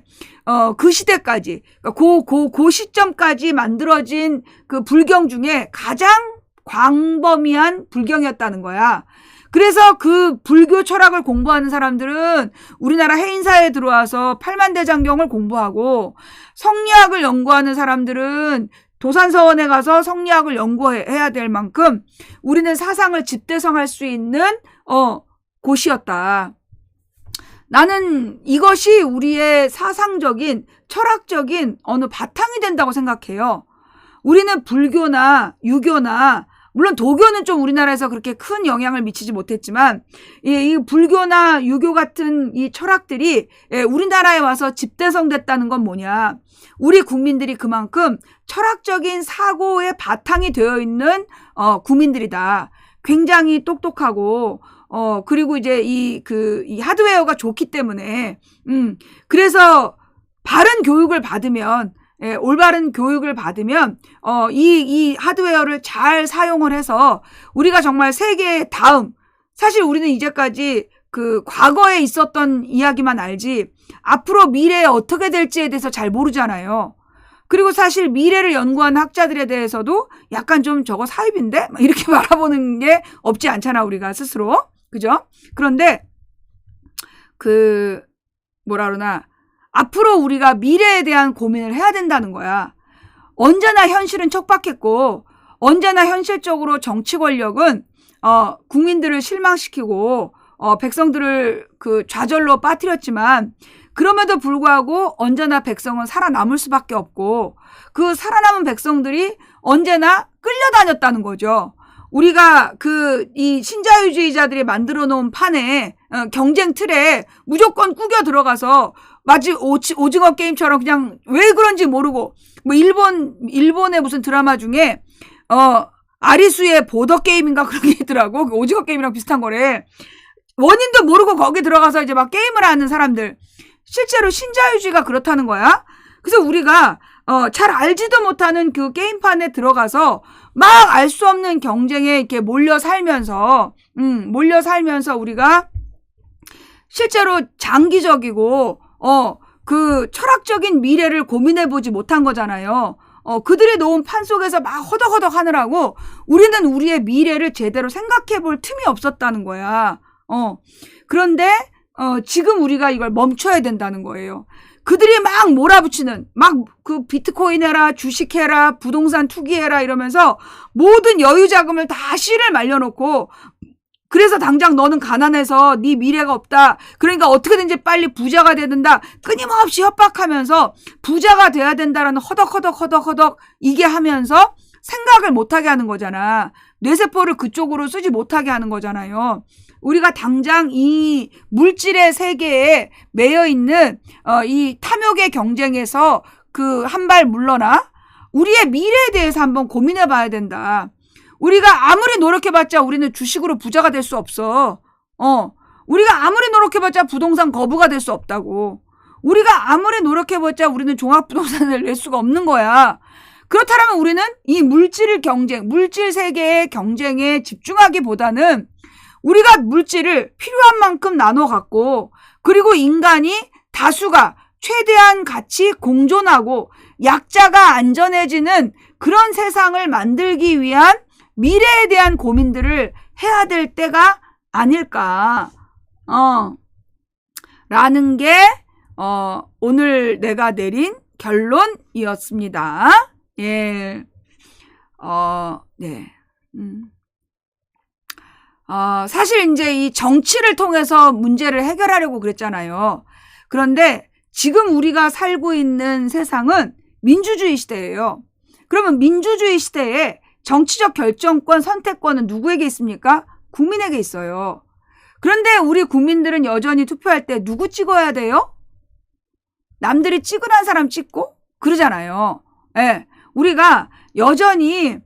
그 시대까지, 그 시점까지 만들어진 그 불경 중에 가장 광범위한 불경이었다는 거야. 그래서 그 불교 철학을 공부하는 사람들은 우리나라 해인사에 들어와서 팔만대장경을 공부하고, 성리학을 연구하는 사람들은 도산서원에 가서 성리학을 연구해야 될 만큼 우리는 사상을 집대성할 수 있는 곳이었다. 나는 이것이 우리의 사상적인, 철학적인 어느 바탕이 된다고 생각해요. 우리는 불교나 유교나, 물론 도교는 좀 우리나라에서 그렇게 큰 영향을 미치지 못했지만, 이 불교나 유교 같은 이 철학들이 우리나라에 와서 집대성됐다는 건 뭐냐? 우리 국민들이 그만큼 철학적인 사고의 바탕이 되어 있는 국민들이다. 굉장히 똑똑하고, 그리고 이제 이 하드웨어가 좋기 때문에, 그래서 바른 교육을 받으면 올바른 교육을 받으면 이 하드웨어를 잘 사용을 해서 우리가 정말 세계의 다음, 사실 우리는 이제까지 그 과거에 있었던 이야기만 알지 앞으로 미래에 어떻게 될지에 대해서 잘 모르잖아요. 그리고 사실 미래를 연구하는 학자들에 대해서도 약간 좀 저거 사입인데? 이렇게 바라보는 게 없지 않잖아, 우리가 스스로. 그죠? 그런데 뭐라 그러나 앞으로 우리가 미래에 대한 고민을 해야 된다는 거야. 언제나 현실은 척박했고 언제나 현실적으로 정치 권력은 국민들을 실망시키고 백성들을 그 좌절로 빠뜨렸지만 그럼에도 불구하고 언제나 백성은 살아남을 수밖에 없고 그 살아남은 백성들이 언제나 끌려다녔다는 거죠. 우리가 이 신자유주의자들이 만들어 놓은 판에 경쟁 틀에 무조건 꾸겨 들어가서 마치 오징어 게임처럼 그냥 왜 그런지 모르고 뭐 일본의 무슨 드라마 중에 아리수의 보더 게임인가 그런 게 있더라고. 오징어 게임이랑 비슷한 거래. 원인도 모르고 거기 들어가서 이제 막 게임을 하는 사람들. 실제로 신자유주의가 그렇다는 거야. 그래서 우리가 잘 알지도 못하는 그 게임판에 들어가서 막 알 수 없는 경쟁에 이렇게 몰려 살면서 우리가 실제로 장기적이고 그 철학적인 미래를 고민해 보지 못한 거잖아요. 그들이 놓은 판 속에서 막 허덕허덕 하느라고 우리는 우리의 미래를 제대로 생각해 볼 틈이 없었다는 거야. 그런데 지금 우리가 이걸 멈춰야 된다는 거예요. 그들이 막 몰아붙이는 막 그 비트코인 해라, 주식해라, 부동산 투기해라 이러면서 모든 여유 자금을 다 씨를 말려놓고 그래서 당장 너는 가난해서 네 미래가 없다. 그러니까 어떻게든지 빨리 부자가 돼야 된다. 끊임없이 협박하면서 부자가 돼야 된다라는 허덕허덕 이게 하면서 생각을 못하게 하는 거잖아. 뇌세포를 그쪽으로 쓰지 못하게 하는 거잖아요. 우리가 당장 이 물질의 세계에 매여 있는 이 탐욕의 경쟁에서 그 한 발 물러나 우리의 미래에 대해서 한번 고민해 봐야 된다. 우리가 아무리 노력해봤자 우리는 주식으로 부자가 될 수 없어. 우리가 아무리 노력해봤자 부동산 거부가 될 수 없다고. 우리가 아무리 노력해봤자 우리는 종합부동산을 낼 수가 없는 거야. 그렇다면 우리는 이 물질 세계의 경쟁에 집중하기보다는 우리가 물질을 필요한 만큼 나눠 갖고 그리고 인간이 다수가 최대한 같이 공존하고 약자가 안전해지는 그런 세상을 만들기 위한 미래에 대한 고민들을 해야 될 때가 아닐까. 라는 게 오늘 내가 내린 결론이었습니다. 예. 네. 사실 이제 이 정치를 통해서 문제를 해결하려고 그랬잖아요. 그런데 지금 우리가 살고 있는 세상은 민주주의 시대예요. 그러면 민주주의 시대에 정치적 결정권, 선택권은 누구에게 있습니까? 국민에게 있어요. 그런데 우리 국민들은 여전히 투표할 때 누구 찍어야 돼요? 남들이 찍으라는 사람 찍고 그러잖아요. 예. 우리가 여전히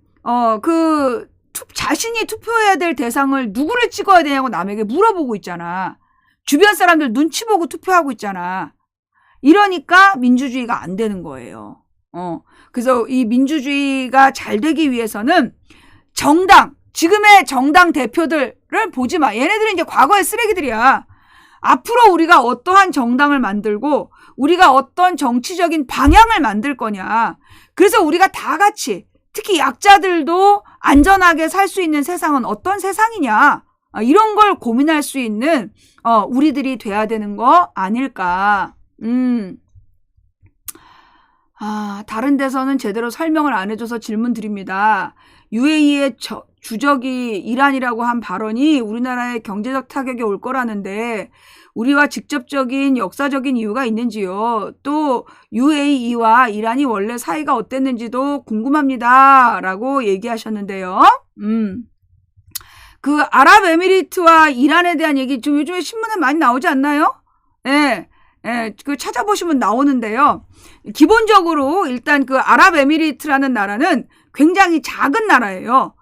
자신이 투표해야 될 대상을 누구를 찍어야 되냐고 남에게 물어보고 있잖아. 주변 사람들 눈치 보고 투표하고 있잖아. 이러니까 민주주의가 안 되는 거예요. 그래서 이 민주주의가 잘 되기 위해서는 지금의 정당 대표들을 보지 마. 얘네들은 이제 과거의 쓰레기들이야. 앞으로 우리가 어떠한 정당을 만들고 우리가 어떤 정치적인 방향을 만들 거냐. 그래서 우리가 다 같이 특히 약자들도 안전하게 살 수 있는 세상은 어떤 세상이냐. 이런 걸 고민할 수 있는 우리들이 돼야 되는 거 아닐까. 다른 데서는 제대로 설명을 안 해줘서 질문 드립니다. UAE의 주적이 이란이라고 한 발언이 우리나라에 경제적 타격이 올 거라는데 우리와 직접적인 역사적인 이유가 있는지요? 또 UAE와 이란이 원래 사이가 어땠는지도 궁금합니다. 라고 얘기하셨는데요. 그 아랍에미리트와 이란에 대한 얘기 좀 요즘에 신문에 많이 나오지 않나요? 네. 그 찾아보시면 나오는데요. 기본적으로 일단 그 아랍에미리트라는 나라는 굉장히 작은 나라예요.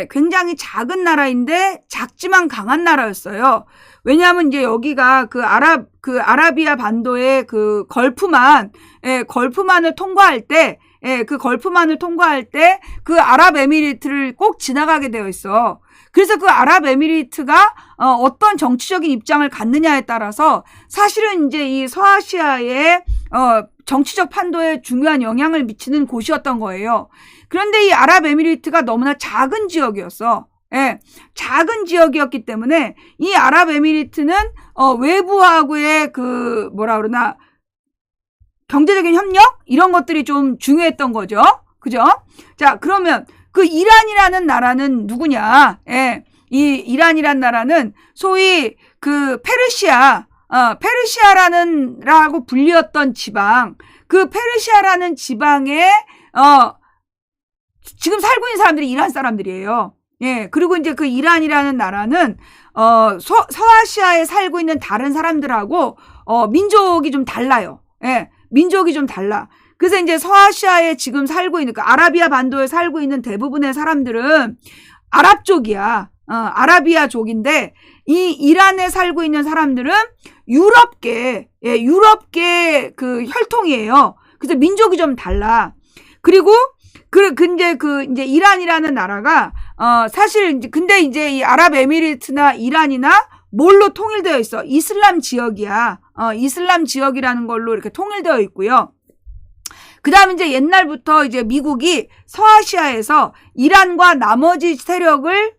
굉장히 작은 나라인데 작지만 강한 나라였어요. 왜냐하면 이제 여기가 그 아라비아 반도의 그 걸프만을 통과할 때, 그 걸프만을 통과할 때 그 아랍에미리트를 꼭 지나가게 되어 있어. 그래서 그 아랍에미리트가 어떤 정치적인 입장을 갖느냐에 따라서 사실은 이제 이 서아시아의 정치적 판도에 중요한 영향을 미치는 곳이었던 거예요. 그런데 이 아랍에미리트가 너무나 작은 지역이었어. 작은 지역이었기 때문에 이 아랍에미리트는 외부하고의 그 경제적인 협력 이런 것들이 좀 중요했던 거죠. 그죠? 자, 그러면 그 이란이라는 나라는 누구냐? 이 이란이란 나라는 소위 그 페르시아라고 불리었던 지방, 그 페르시아라는 지방에 지금 살고 있는 사람들이 이란 사람들이에요. 그리고 이제 그 이란이라는 나라는 서아시아에 살고 있는 다른 사람들하고 민족이 좀 달라요. 민족이 좀 달라. 그래서 이제 서아시아에 지금 살고 있는, 그 아라비아 반도에 살고 있는 대부분의 사람들은 아랍족이야. 아라비아족인데, 이 이란에 살고 있는 사람들은 유럽계 그 혈통이에요. 그래서 민족이 좀 달라. 그리고, 근데 이제 이란이라는 나라가, 사실, 근데 이제 이 아랍에미리트나 이란이나 뭘로 통일되어 있어? 이슬람 지역이야. 이슬람 지역이라는 걸로 이렇게 통일되어 있고요. 그 다음에 이제 옛날부터 이제 미국이 서아시아에서 이란과 나머지 세력을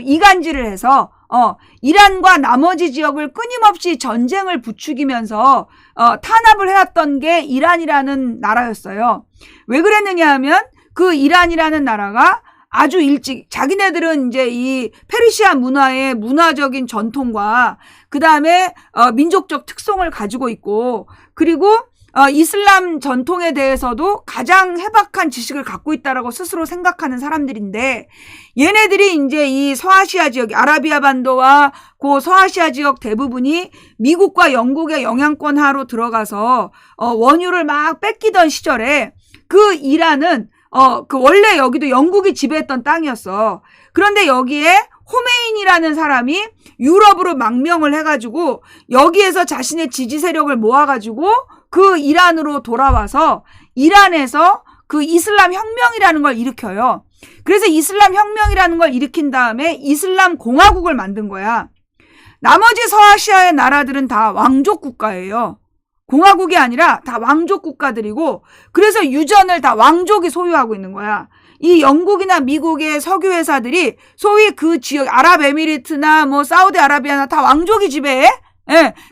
이간질을 해서, 이란과 나머지 지역을 끊임없이 전쟁을 부추기면서, 탄압을 해왔던 게 이란이라는 나라였어요. 왜 그랬느냐 하면, 그 이란이라는 나라가 아주 일찍, 자기네들은 이제 이 페르시아 문화의 문화적인 전통과, 그 다음에, 민족적 특성을 가지고 있고, 그리고, 이슬람 전통에 대해서도 가장 해박한 지식을 갖고 있다라고 스스로 생각하는 사람들인데, 얘네들이 이제 이 서아시아 지역, 아라비아 반도와 그 서아시아 지역 대부분이 미국과 영국의 영향권 하로 들어가서 원유를 막 뺏기던 시절에 그 이란은 원래 여기도 영국이 지배했던 땅이었어. 그런데 여기에 호메인이라는 사람이 유럽으로 망명을 해가지고 여기에서 자신의 지지 세력을 모아가지고 그 이란으로 돌아와서 이란에서 그 이슬람 혁명이라는 걸 일으켜요. 그래서 이슬람 혁명이라는 걸 일으킨 다음에 이슬람 공화국을 만든 거야. 나머지 서아시아의 나라들은 다 왕족 국가예요. 공화국이 아니라 다 왕족 국가들이고, 그래서 유전을 다 왕족이 소유하고 있는 거야. 이 영국이나 미국의 석유 회사들이 소위 그 지역 아랍에미리트나 뭐 사우디아라비아나 다 왕족이 지배해.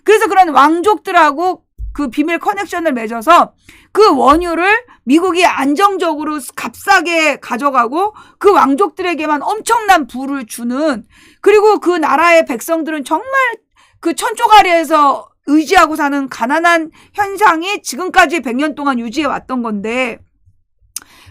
그래서 그런 왕족들하고 그 비밀 커넥션을 맺어서 그 원유를 미국이 안정적으로 값싸게 가져가고 그 왕족들에게만 엄청난 부를 주는, 그리고 그 나라의 백성들은 정말 그 천조가리에서 의지하고 사는 가난한 현상이 지금까지 100년 동안 유지해 왔던 건데,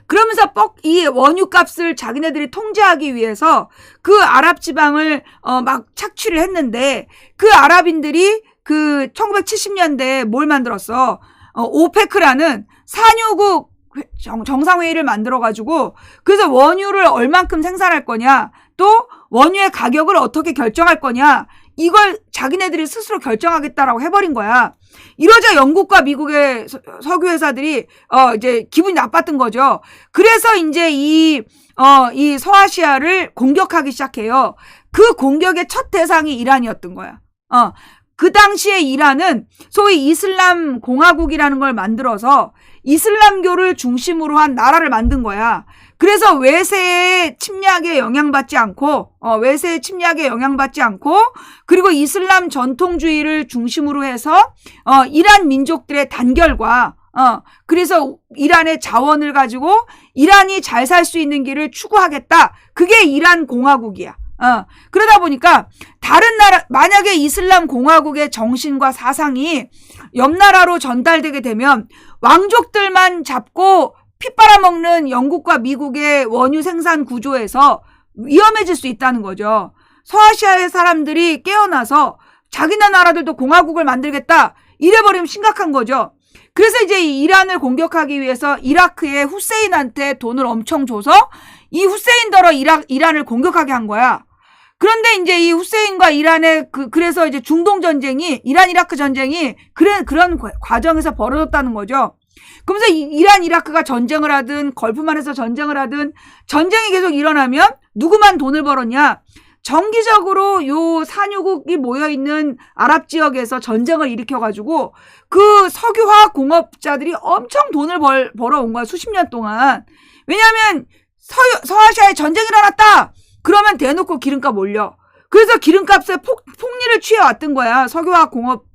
그러면서 이 원유값을 자기네들이 통제하기 위해서 그 아랍 지방을 막 착취를 했는데, 그 아랍인들이 그 1970년대에 뭘 만들었어? 오페크라는 산유국 정상회의를 만들어가지고, 그래서 원유를 얼만큼 생산할 거냐, 또 원유의 가격을 어떻게 결정할 거냐, 이걸 자기네들이 스스로 결정하겠다라고 해버린 거야. 이러자 영국과 미국의 석유 회사들이 이제 기분이 나빴던 거죠. 그래서 이제 이 서아시아를 공격하기 시작해요. 그 공격의 첫 대상이 이란이었던 거야. 그 당시에 이란은 소위 이슬람 공화국이라는 걸 만들어서 이슬람교를 중심으로 한 나라를 만든 거야. 그래서 외세의 침략에 영향받지 않고, 그리고 이슬람 전통주의를 중심으로 해서, 이란 민족들의 단결과, 그래서 이란의 자원을 가지고 이란이 잘 살 수 있는 길을 추구하겠다. 그게 이란 공화국이야. 그러다 보니까 다른 나라, 만약에 이슬람 공화국의 정신과 사상이 옆 나라로 전달되게 되면 왕족들만 잡고 피 빨아먹는 영국과 미국의 원유 생산 구조에서 위험해질 수 있다는 거죠. 서아시아의 사람들이 깨어나서 자기네 나라들도 공화국을 만들겠다, 이래버리면 심각한 거죠. 그래서 이제 이란을 공격하기 위해서 이라크에 후세인한테 돈을 엄청 줘서 이 후세인더러 이란을 공격하게 한 거야. 그런데 이제 이 후세인과 이란의 그래서 이제 중동 전쟁이, 이란 이라크 전쟁이 그런 과정에서 벌어졌다는 거죠. 그러면서 이란 이라크가 전쟁을 하든 걸프만에서 전쟁을 하든 전쟁이 계속 일어나면 누구만 돈을 벌었냐? 정기적으로 요 산유국이 모여있는 아랍 지역에서 전쟁을 일으켜가지고 그 석유화학 공업자들이 엄청 돈을 벌어온 거야. 수십 년 동안. 왜냐하면 서아시아에 전쟁이 일어났다. 그러면 대놓고 기름값 올려. 그래서 기름값에 폭리를 취해왔던 거야. 석유화학 공업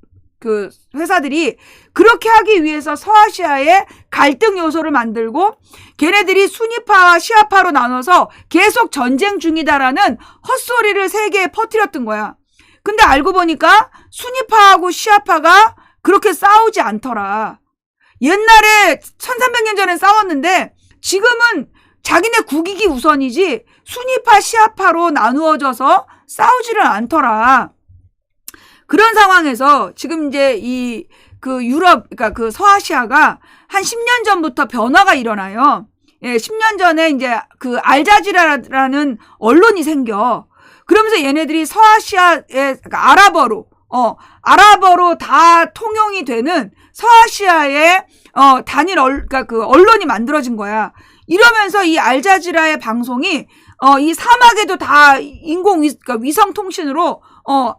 회사들이. 그렇게 하기 위해서 서아시아에 갈등 요소를 만들고 걔네들이 순위파와 시아파로 나눠서 계속 전쟁 중이다라는 헛소리를 세계에 퍼뜨렸던 거야. 근데 알고 보니까 순위파하고 시아파가 그렇게 싸우지 않더라. 옛날에 1300년 전에 싸웠는데 지금은 자기네 국익이 우선이지 순위파 시아파로 나누어져서 싸우지를 않더라. 그런 상황에서 지금 이제 유럽, 그러니까 그 서아시아가 한 10년 전부터 변화가 일어나요. 예, 10년 전에 이제 그 알자지라라는 언론이 생겨. 그러면서 얘네들이 서아시아에, 그러니까 아랍어로 다 통용이 되는 서아시아의, 그러니까 그 언론이 만들어진 거야. 이러면서 이 알자지라의 방송이, 이 사막에도 다 그러니까 위성 통신으로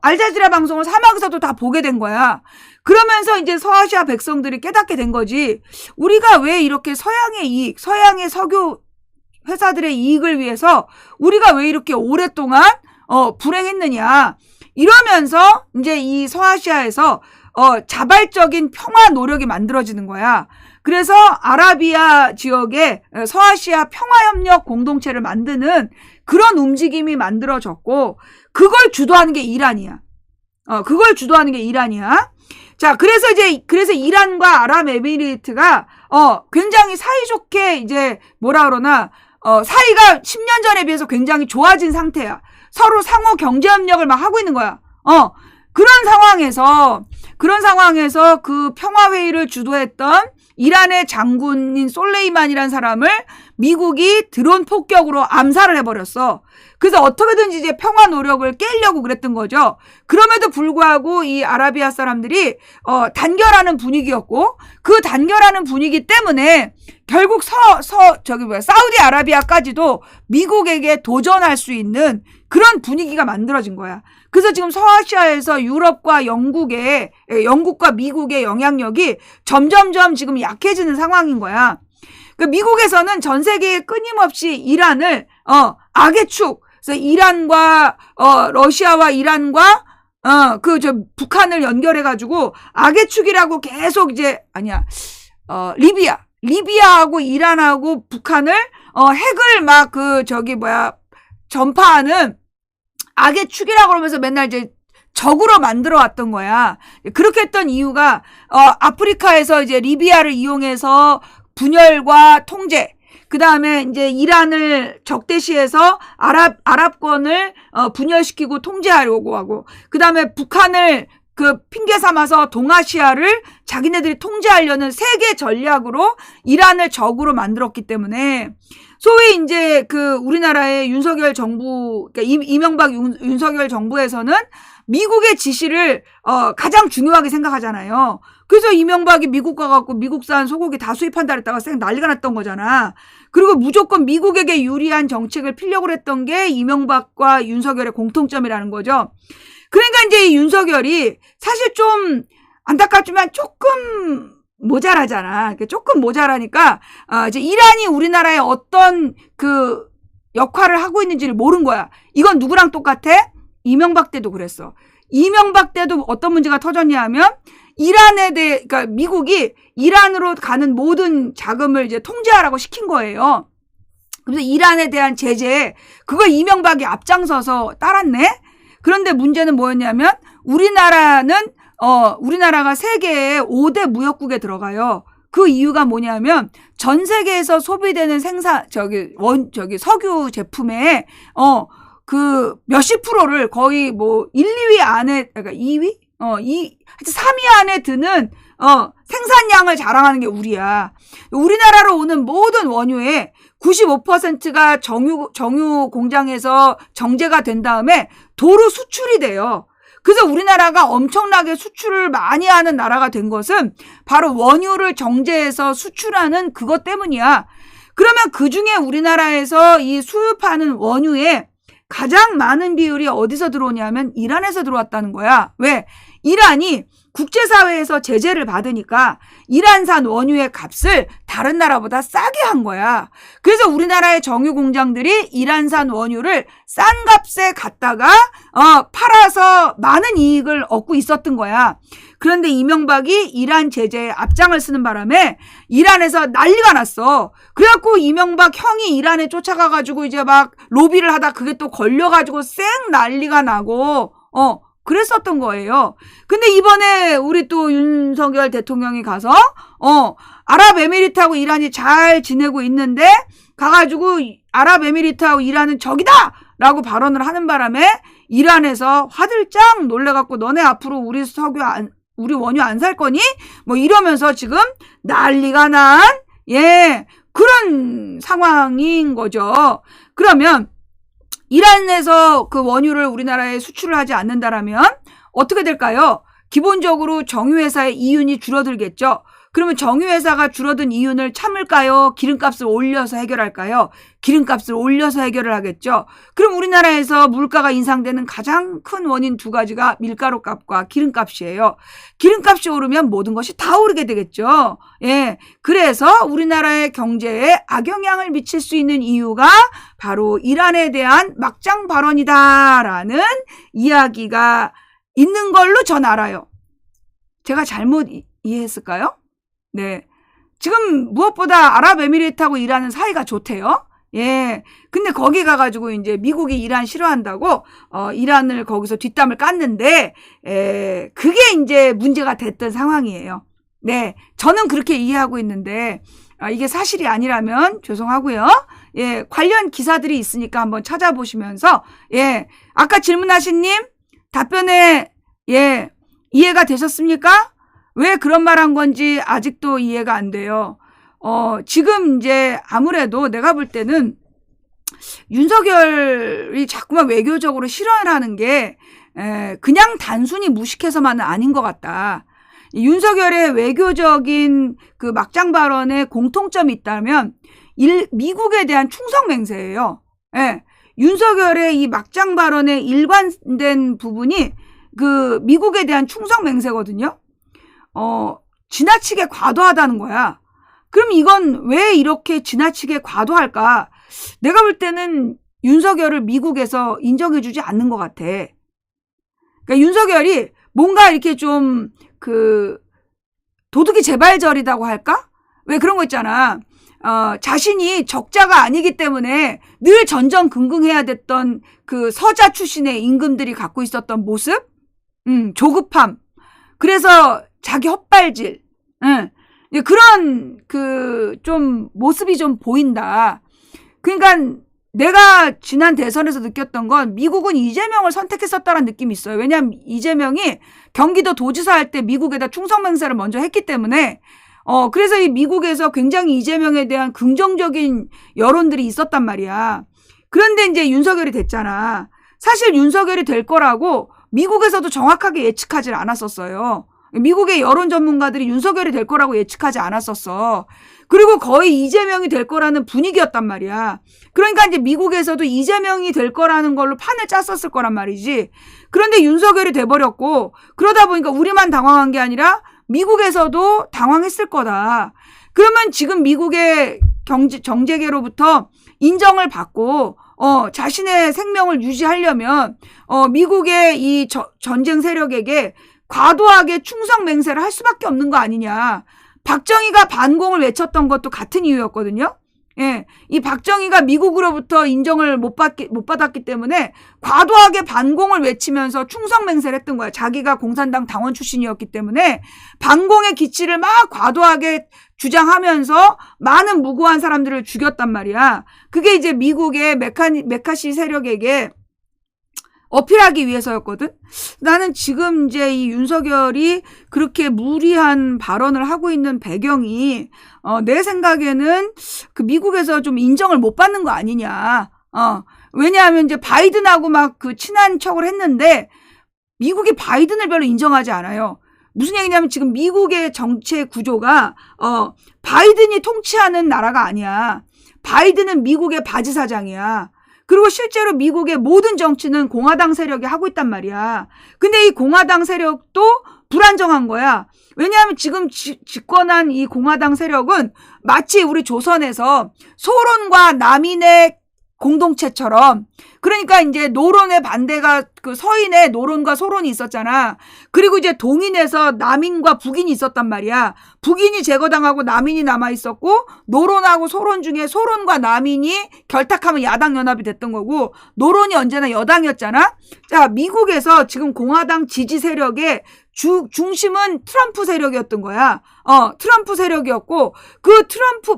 알자지라 방송을 사막에서도 다 보게 된 거야. 그러면서 이제 서아시아 백성들이 깨닫게 된 거지. 우리가 왜 이렇게 서양의 이익, 서양의 석유 회사들의 이익을 위해서 우리가 왜 이렇게 오랫동안 불행했느냐. 이러면서 이제 이 서아시아에서 자발적인 평화 노력이 만들어지는 거야. 그래서 아라비아 지역에 서아시아 평화협력 공동체를 만드는 그런 움직임이 만들어졌고 그걸 주도하는 게 이란이야. 자, 그래서 이란과 아랍에미리트가 굉장히 사이좋게 이제 사이가 10년 전에 비해서 굉장히 좋아진 상태야. 서로 상호 경제협력을 막 하고 있는 거야. 그런 상황에서 그 평화회의를 주도했던 이란의 장군인 솔레이만이라는 사람을 미국이 드론 폭격으로 암살을 해버렸어. 그래서 어떻게든지 이제 평화 노력을 깨려고 그랬던 거죠. 그럼에도 불구하고 이 아라비아 사람들이 단결하는 분위기였고 그 단결하는 분위기 때문에 결국 사우디아라비아까지도 미국에게 도전할 수 있는 그런 분위기가 만들어진 거야. 그래서 지금 서아시아에서 영국과 미국의 영향력이 점점점 지금 약해지는 상황인 거야. 그 미국에서는 전 세계에 끊임없이 이란을 악의 축, 그래서 이란과 러시아와 이란과 북한을 연결해 가지고 악의 축이라고 계속 리비아하고 이란하고 북한을 핵을 막 전파하는 악의 축이라고 그러면서 맨날 이제 적으로 만들어 왔던 거야. 그렇게 했던 이유가 아프리카에서 이제 리비아를 이용해서 분열과 통제, 그 다음에 이제 이란을 적대시해서 아랍권을 분열시키고 통제하려고 하고, 그 다음에 북한을 핑계 삼아서 동아시아를 자기네들이 통제하려는 세계 전략으로 이란을 적으로 만들었기 때문에 소위 이제 우리나라의 윤석열 정부, 그러니까 이명박 윤석열 정부에서는 미국의 지시를 가장 중요하게 생각하잖아요. 그래서 이명박이 미국 가갖고 미국산 소고기 다 수입한다 그랬다가 난리가 났던 거잖아. 그리고 무조건 미국에게 유리한 정책을 피려고 했던 게 이명박과 윤석열의 공통점이라는 거죠. 그러니까 이제 이 윤석열이 사실 좀 안타깝지만 조금 모자라잖아. 조금 모자라니까 이제 이란이 우리나라에 어떤 역할을 하고 있는지를 모른 거야. 이건 누구랑 똑같아? 이명박 때도 그랬어. 이명박 때도 어떤 문제가 터졌냐 하면 그러니까 미국이 이란으로 가는 모든 자금을 이제 통제하라고 시킨 거예요. 그래서 이란에 대한 제재, 그걸 이명박이 앞장서서 따랐네? 그런데 문제는 뭐였냐면 우리나라가 세계의 5대 무역국에 들어가요. 그 이유가 뭐냐면 전 세계에서 소비되는 석유 제품의 몇십 프로를 거의 1, 2위 안에, 그러니까 2위? 이 3위 안에 드는 생산량을 자랑하는 게 우리야. 우리나라로 오는 모든 원유의 95%가 정유 공장에서 정제가 된 다음에 도로 수출이 돼요. 그래서 우리나라가 엄청나게 수출을 많이 하는 나라가 된 것은 바로 원유를 정제해서 수출하는 그것 때문이야. 그러면 그중에 우리나라에서 이 수입하는 원유에 가장 많은 비율이 어디서 들어오냐면 이란에서 들어왔다는 거야. 왜? 이란이 국제사회에서 제재를 받으니까 이란산 원유의 값을 다른 나라보다 싸게 한 거야. 그래서 우리나라의 정유 공장들이 이란산 원유를 싼 값에 갖다가 팔아서 많은 이익을 얻고 있었던 거야. 그런데 이명박이 이란 제재에 앞장을 쓰는 바람에 이란에서 난리가 났어. 그래갖고 이명박 형이 이란에 쫓아가가지고 이제 막 로비를 하다 그게 또 걸려가지고 쌩 난리가 나고 그랬었던 거예요. 근데 이번에 우리 또 윤석열 대통령이 가서 아랍에미리트하고 이란이 잘 지내고 있는데 가가지고 아랍에미리트하고 이란은 적이다! 라고 발언을 하는 바람에 이란에서 화들짝 놀래갖고 너네 앞으로 우리 원유 안 살 거니? 뭐 이러면서 지금 난리가 난 그런 상황인 거죠. 그러면 이란에서 그 원유를 우리나라에 수출을 하지 않는다라면 어떻게 될까요? 기본적으로 정유회사의 이윤이 줄어들겠죠. 그러면 정유회사가 줄어든 이윤을 참을까요? 기름값을 올려서 해결할까요? 기름값을 올려서 해결을 하겠죠. 그럼 우리나라에서 물가가 인상되는 가장 큰 원인 두 가지가 밀가루 값과 기름값이에요. 기름값이 오르면 모든 것이 다 오르게 되겠죠. 그래서 우리나라의 경제에 악영향을 미칠 수 있는 이유가 바로 이란에 대한 막장 발언이다라는 이야기가 있는 걸로 전 알아요. 제가 잘못 이해했을까요? 네. 지금 무엇보다 아랍에미리트하고 이란은 사이가 좋대요. 근데 거기 가가지고 이제 미국이 이란 싫어한다고, 이란을 거기서 뒷담을 깠는데, 그게 이제 문제가 됐던 상황이에요. 네. 저는 그렇게 이해하고 있는데, 이게 사실이 아니라면 죄송하고요. 관련 기사들이 있으니까 한번 찾아보시면서, 아까 질문하신 님, 답변에, 이해가 되셨습니까? 왜 그런 말 한 건지 아직도 이해가 안 돼요. 지금 이제 아무래도 내가 볼 때는 윤석열이 자꾸만 외교적으로 실언을 하는 게 그냥 단순히 무식해서만은 아닌 것 같다. 윤석열의 외교적인 그 막장 발언에 공통점이 있다면 미국에 대한 충성 맹세예요. 윤석열의 이 막장 발언에 일관된 부분이 그 미국에 대한 충성 맹세거든요. 지나치게 과도하다는 거야. 그럼 이건 왜 이렇게 지나치게 과도할까? 내가 볼 때는 윤석열을 미국에서 인정해주지 않는 것 같아. 그러니까 윤석열이 뭔가 이렇게 좀 도둑이 재발절이라고 할까? 왜 그런 거 있잖아. 자신이 적자가 아니기 때문에 늘 전전긍긍해야 됐던 그 서자 출신의 임금들이 갖고 있었던 모습? 조급함. 그래서 자기 헛발질. 그런 좀 모습이 좀 보인다. 그러니까 내가 지난 대선에서 느꼈던 건 미국은 이재명을 선택했었다는 느낌이 있어요. 왜냐하면 이재명이 경기도 도지사 할 때 미국에다 충성맹세를 먼저 했기 때문에 그래서 이 미국에서 굉장히 이재명에 대한 긍정적인 여론들이 있었단 말이야. 그런데 이제 윤석열이 됐잖아. 사실 윤석열이 될 거라고 미국에서도 정확하게 예측하지 않았었어요. 미국의 여론 전문가들이 윤석열이 될 거라고 예측하지 않았었어. 그리고 거의 이재명이 될 거라는 분위기였단 말이야. 그러니까 이제 미국에서도 이재명이 될 거라는 걸로 판을 짰었을 거란 말이지. 그런데 윤석열이 돼버렸고 그러다 보니까 우리만 당황한 게 아니라 미국에서도 당황했을 거다. 그러면 지금 미국의 정재계로부터 인정을 받고 자신의 생명을 유지하려면 미국의 이 전쟁 세력에게 과도하게 충성 맹세를 할 수밖에 없는 거 아니냐. 박정희가 반공을 외쳤던 것도 같은 이유였거든요. 이 박정희가 미국으로부터 인정을 못 받았기 때문에 과도하게 반공을 외치면서 충성 맹세를 했던 거야. 자기가 공산당 당원 출신이었기 때문에 반공의 기치를 막 과도하게 주장하면서 많은 무고한 사람들을 죽였단 말이야. 그게 이제 미국의 메카시 세력에게 어필하기 위해서였거든. 나는 지금 이제 이 윤석열이 그렇게 무리한 발언을 하고 있는 배경이 내 생각에는 그 미국에서 좀 인정을 못 받는 거 아니냐. 왜냐하면 이제 바이든하고 막 그 친한 척을 했는데 미국이 바이든을 별로 인정하지 않아요. 무슨 얘기냐면 지금 미국의 정치 구조가 바이든이 통치하는 나라가 아니야. 바이든은 미국의 바지사장이야. 그리고 실제로 미국의 모든 정치는 공화당 세력이 하고 있단 말이야. 근데 이 공화당 세력도 불안정한 거야. 왜냐하면 지금 집권한 이 공화당 세력은 마치 우리 조선에서 소론과 남인의 공동체처럼, 그러니까 이제 노론의 반대가 그 서인의 노론과 소론이 있었잖아. 그리고 이제 동인에서 남인과 북인이 있었단 말이야. 북인이 제거당하고 남인이 남아있었고, 노론하고 소론 중에 소론과 남인이 결탁하면 야당연합이 됐던 거고, 노론이 언제나 여당이었잖아. 자, 미국에서 지금 공화당 지지 세력의 중심은 트럼프 세력이었던 거야. 트럼프 세력이었고, 그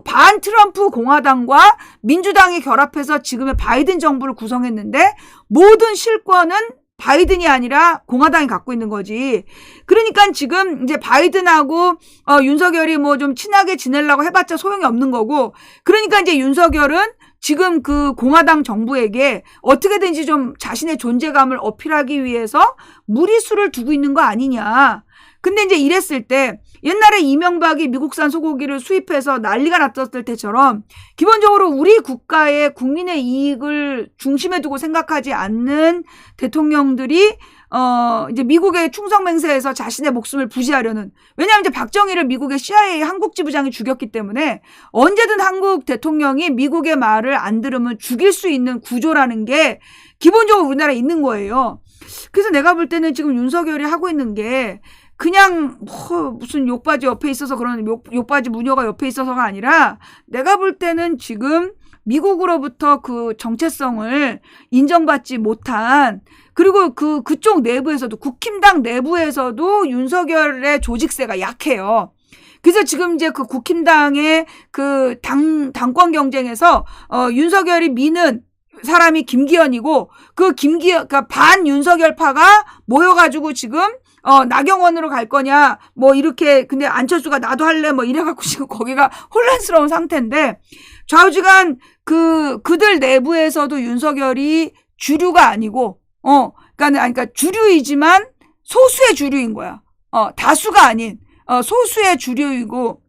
반 트럼프 공화당과 민주당이 결합해서 지금의 바이든 정부를 구성했는데, 모든 실권은 바이든이 아니라 공화당이 갖고 있는 거지. 그러니까 지금 이제 바이든하고 윤석열이 뭐 좀 친하게 지내려고 해봤자 소용이 없는 거고, 그러니까 이제 윤석열은 지금 그 공화당 정부에게 어떻게든지 좀 자신의 존재감을 어필하기 위해서 무리수를 두고 있는 거 아니냐. 근데 이제 이랬을 때 옛날에 이명박이 미국산 소고기를 수입해서 난리가 났었을 때처럼 기본적으로 우리 국가의 국민의 이익을 중심에 두고 생각하지 않는 대통령들이 이제 미국의 충성맹세에서 자신의 목숨을 부지하려는, 왜냐하면 이제 박정희를 미국의 CIA 한국 지부장이 죽였기 때문에 언제든 한국 대통령이 미국의 말을 안 들으면 죽일 수 있는 구조라는 게 기본적으로 우리나라에 있는 거예요. 그래서 내가 볼 때는 지금 윤석열이 하고 있는 게 그냥 무슨 욕바지 옆에 있어서 그런 욕바지 무녀가 옆에 있어서가 아니라, 내가 볼 때는 지금 미국으로부터 그 정체성을 인정받지 못한, 그리고 그쪽 내부에서도, 국힘당 내부에서도 윤석열의 조직세가 약해요. 그래서 지금 이제 그 국힘당의 그 당권 경쟁에서 윤석열이 미는 사람이 김기현이고, 그러니까 반 윤석열파가 모여가지고 지금 나경원으로 갈 거냐, 뭐 이렇게, 근데 안철수가 나도 할래, 뭐 이래갖고 지금 거기가 혼란스러운 상태인데, 좌우지간 그들 내부에서도 윤석열이 주류가 아니고, 그러니까 주류이지만 소수의 주류인 거야. 다수가 아닌, 소수의 주류이고,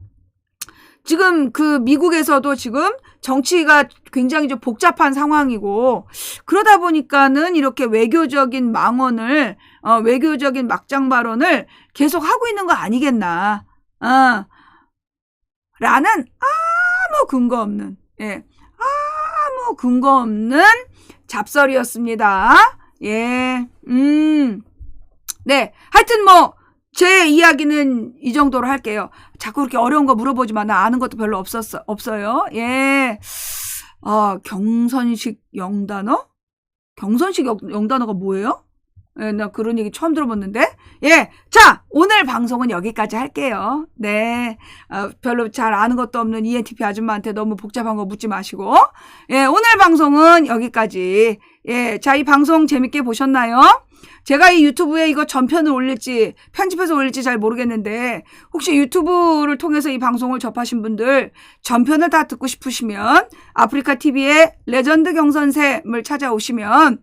지금 그 미국에서도 지금 정치가 굉장히 좀 복잡한 상황이고, 그러다 보니까는 이렇게 외교적인 망언을, 외교적인 막장 발언을 계속 하고 있는 거 아니겠나. 라는 아무 근거 없는, 아무 근거 없는 잡설이었습니다. 예, 네. 하여튼 뭐, 제 이야기는 이 정도로 할게요. 자꾸 그렇게 어려운 거 물어보지 마. 나 아는 것도 별로 없어요. 예. 경선식 영단어? 경선식 영단어가 뭐예요? 예, 나 그런 얘기 처음 들어봤는데. 예. 자, 오늘 방송은 여기까지 할게요. 네. 별로 잘 아는 것도 없는 ENTP 아줌마한테 너무 복잡한 거 묻지 마시고. 예, 오늘 방송은 여기까지. 예. 자, 이 방송 재밌게 보셨나요? 제가 이 유튜브에 이거 전편을 올릴지 편집해서 올릴지 잘 모르겠는데, 혹시 유튜브를 통해서 이 방송을 접하신 분들 전편을 다 듣고 싶으시면 아프리카 TV의 레전드 경선샘을 찾아오시면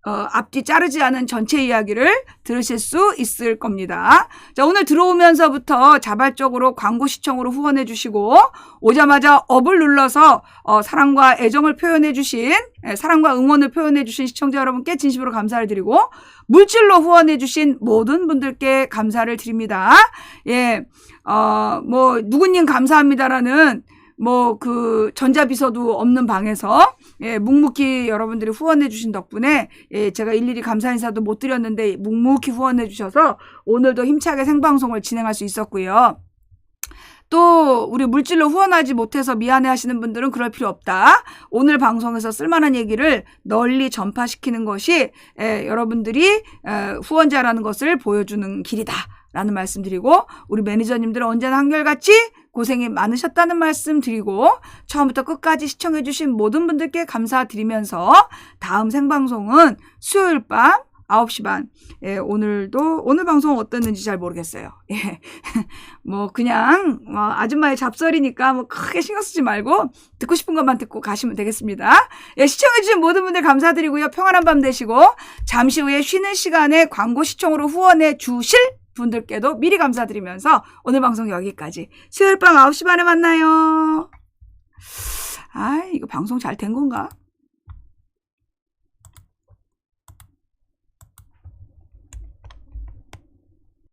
앞뒤 자르지 않은 전체 이야기를 들으실 수 있을 겁니다. 자, 오늘 들어오면서부터 자발적으로 광고 시청으로 후원해 주시고, 오자마자 업을 눌러서 사랑과 애정을 표현해 주신, 사랑과 응원을 표현해 주신 시청자 여러분께 진심으로 감사를 드리고, 물질로 후원해 주신 모든 분들께 감사를 드립니다. 예, 뭐 누구님 감사합니다라는 뭐 그 전자비서도 없는 방에서, 예, 묵묵히 여러분들이 후원해 주신 덕분에, 예, 제가 일일이 감사 인사도 못 드렸는데 묵묵히 후원해 주셔서 오늘도 힘차게 생방송을 진행할 수 있었고요. 또 우리 물질로 후원하지 못해서 미안해 하시는 분들은 그럴 필요 없다. 오늘 방송에서 쓸만한 얘기를 널리 전파시키는 것이, 여러분들이 후원자라는 것을 보여주는 길이다 라는 말씀 드리고, 우리 매니저님들은 언제나 한결같이 고생이 많으셨다는 말씀 드리고, 처음부터 끝까지 시청해주신 모든 분들께 감사드리면서 다음 생방송은 수요일 밤 9시 반. 예, 오늘 방송 어땠는지 잘 모르겠어요. 예. 뭐, 그냥, 아줌마의 잡설이니까 뭐 크게 신경 쓰지 말고 듣고 싶은 것만 듣고 가시면 되겠습니다. 예, 시청해주신 모든 분들 감사드리고요. 평안한 밤 되시고, 잠시 후에 쉬는 시간에 광고 시청으로 후원해 주실 분들께도 미리 감사드리면서 오늘 방송 여기까지. 수요일 밤 9시 반에 만나요. 이거 방송 잘 된 건가?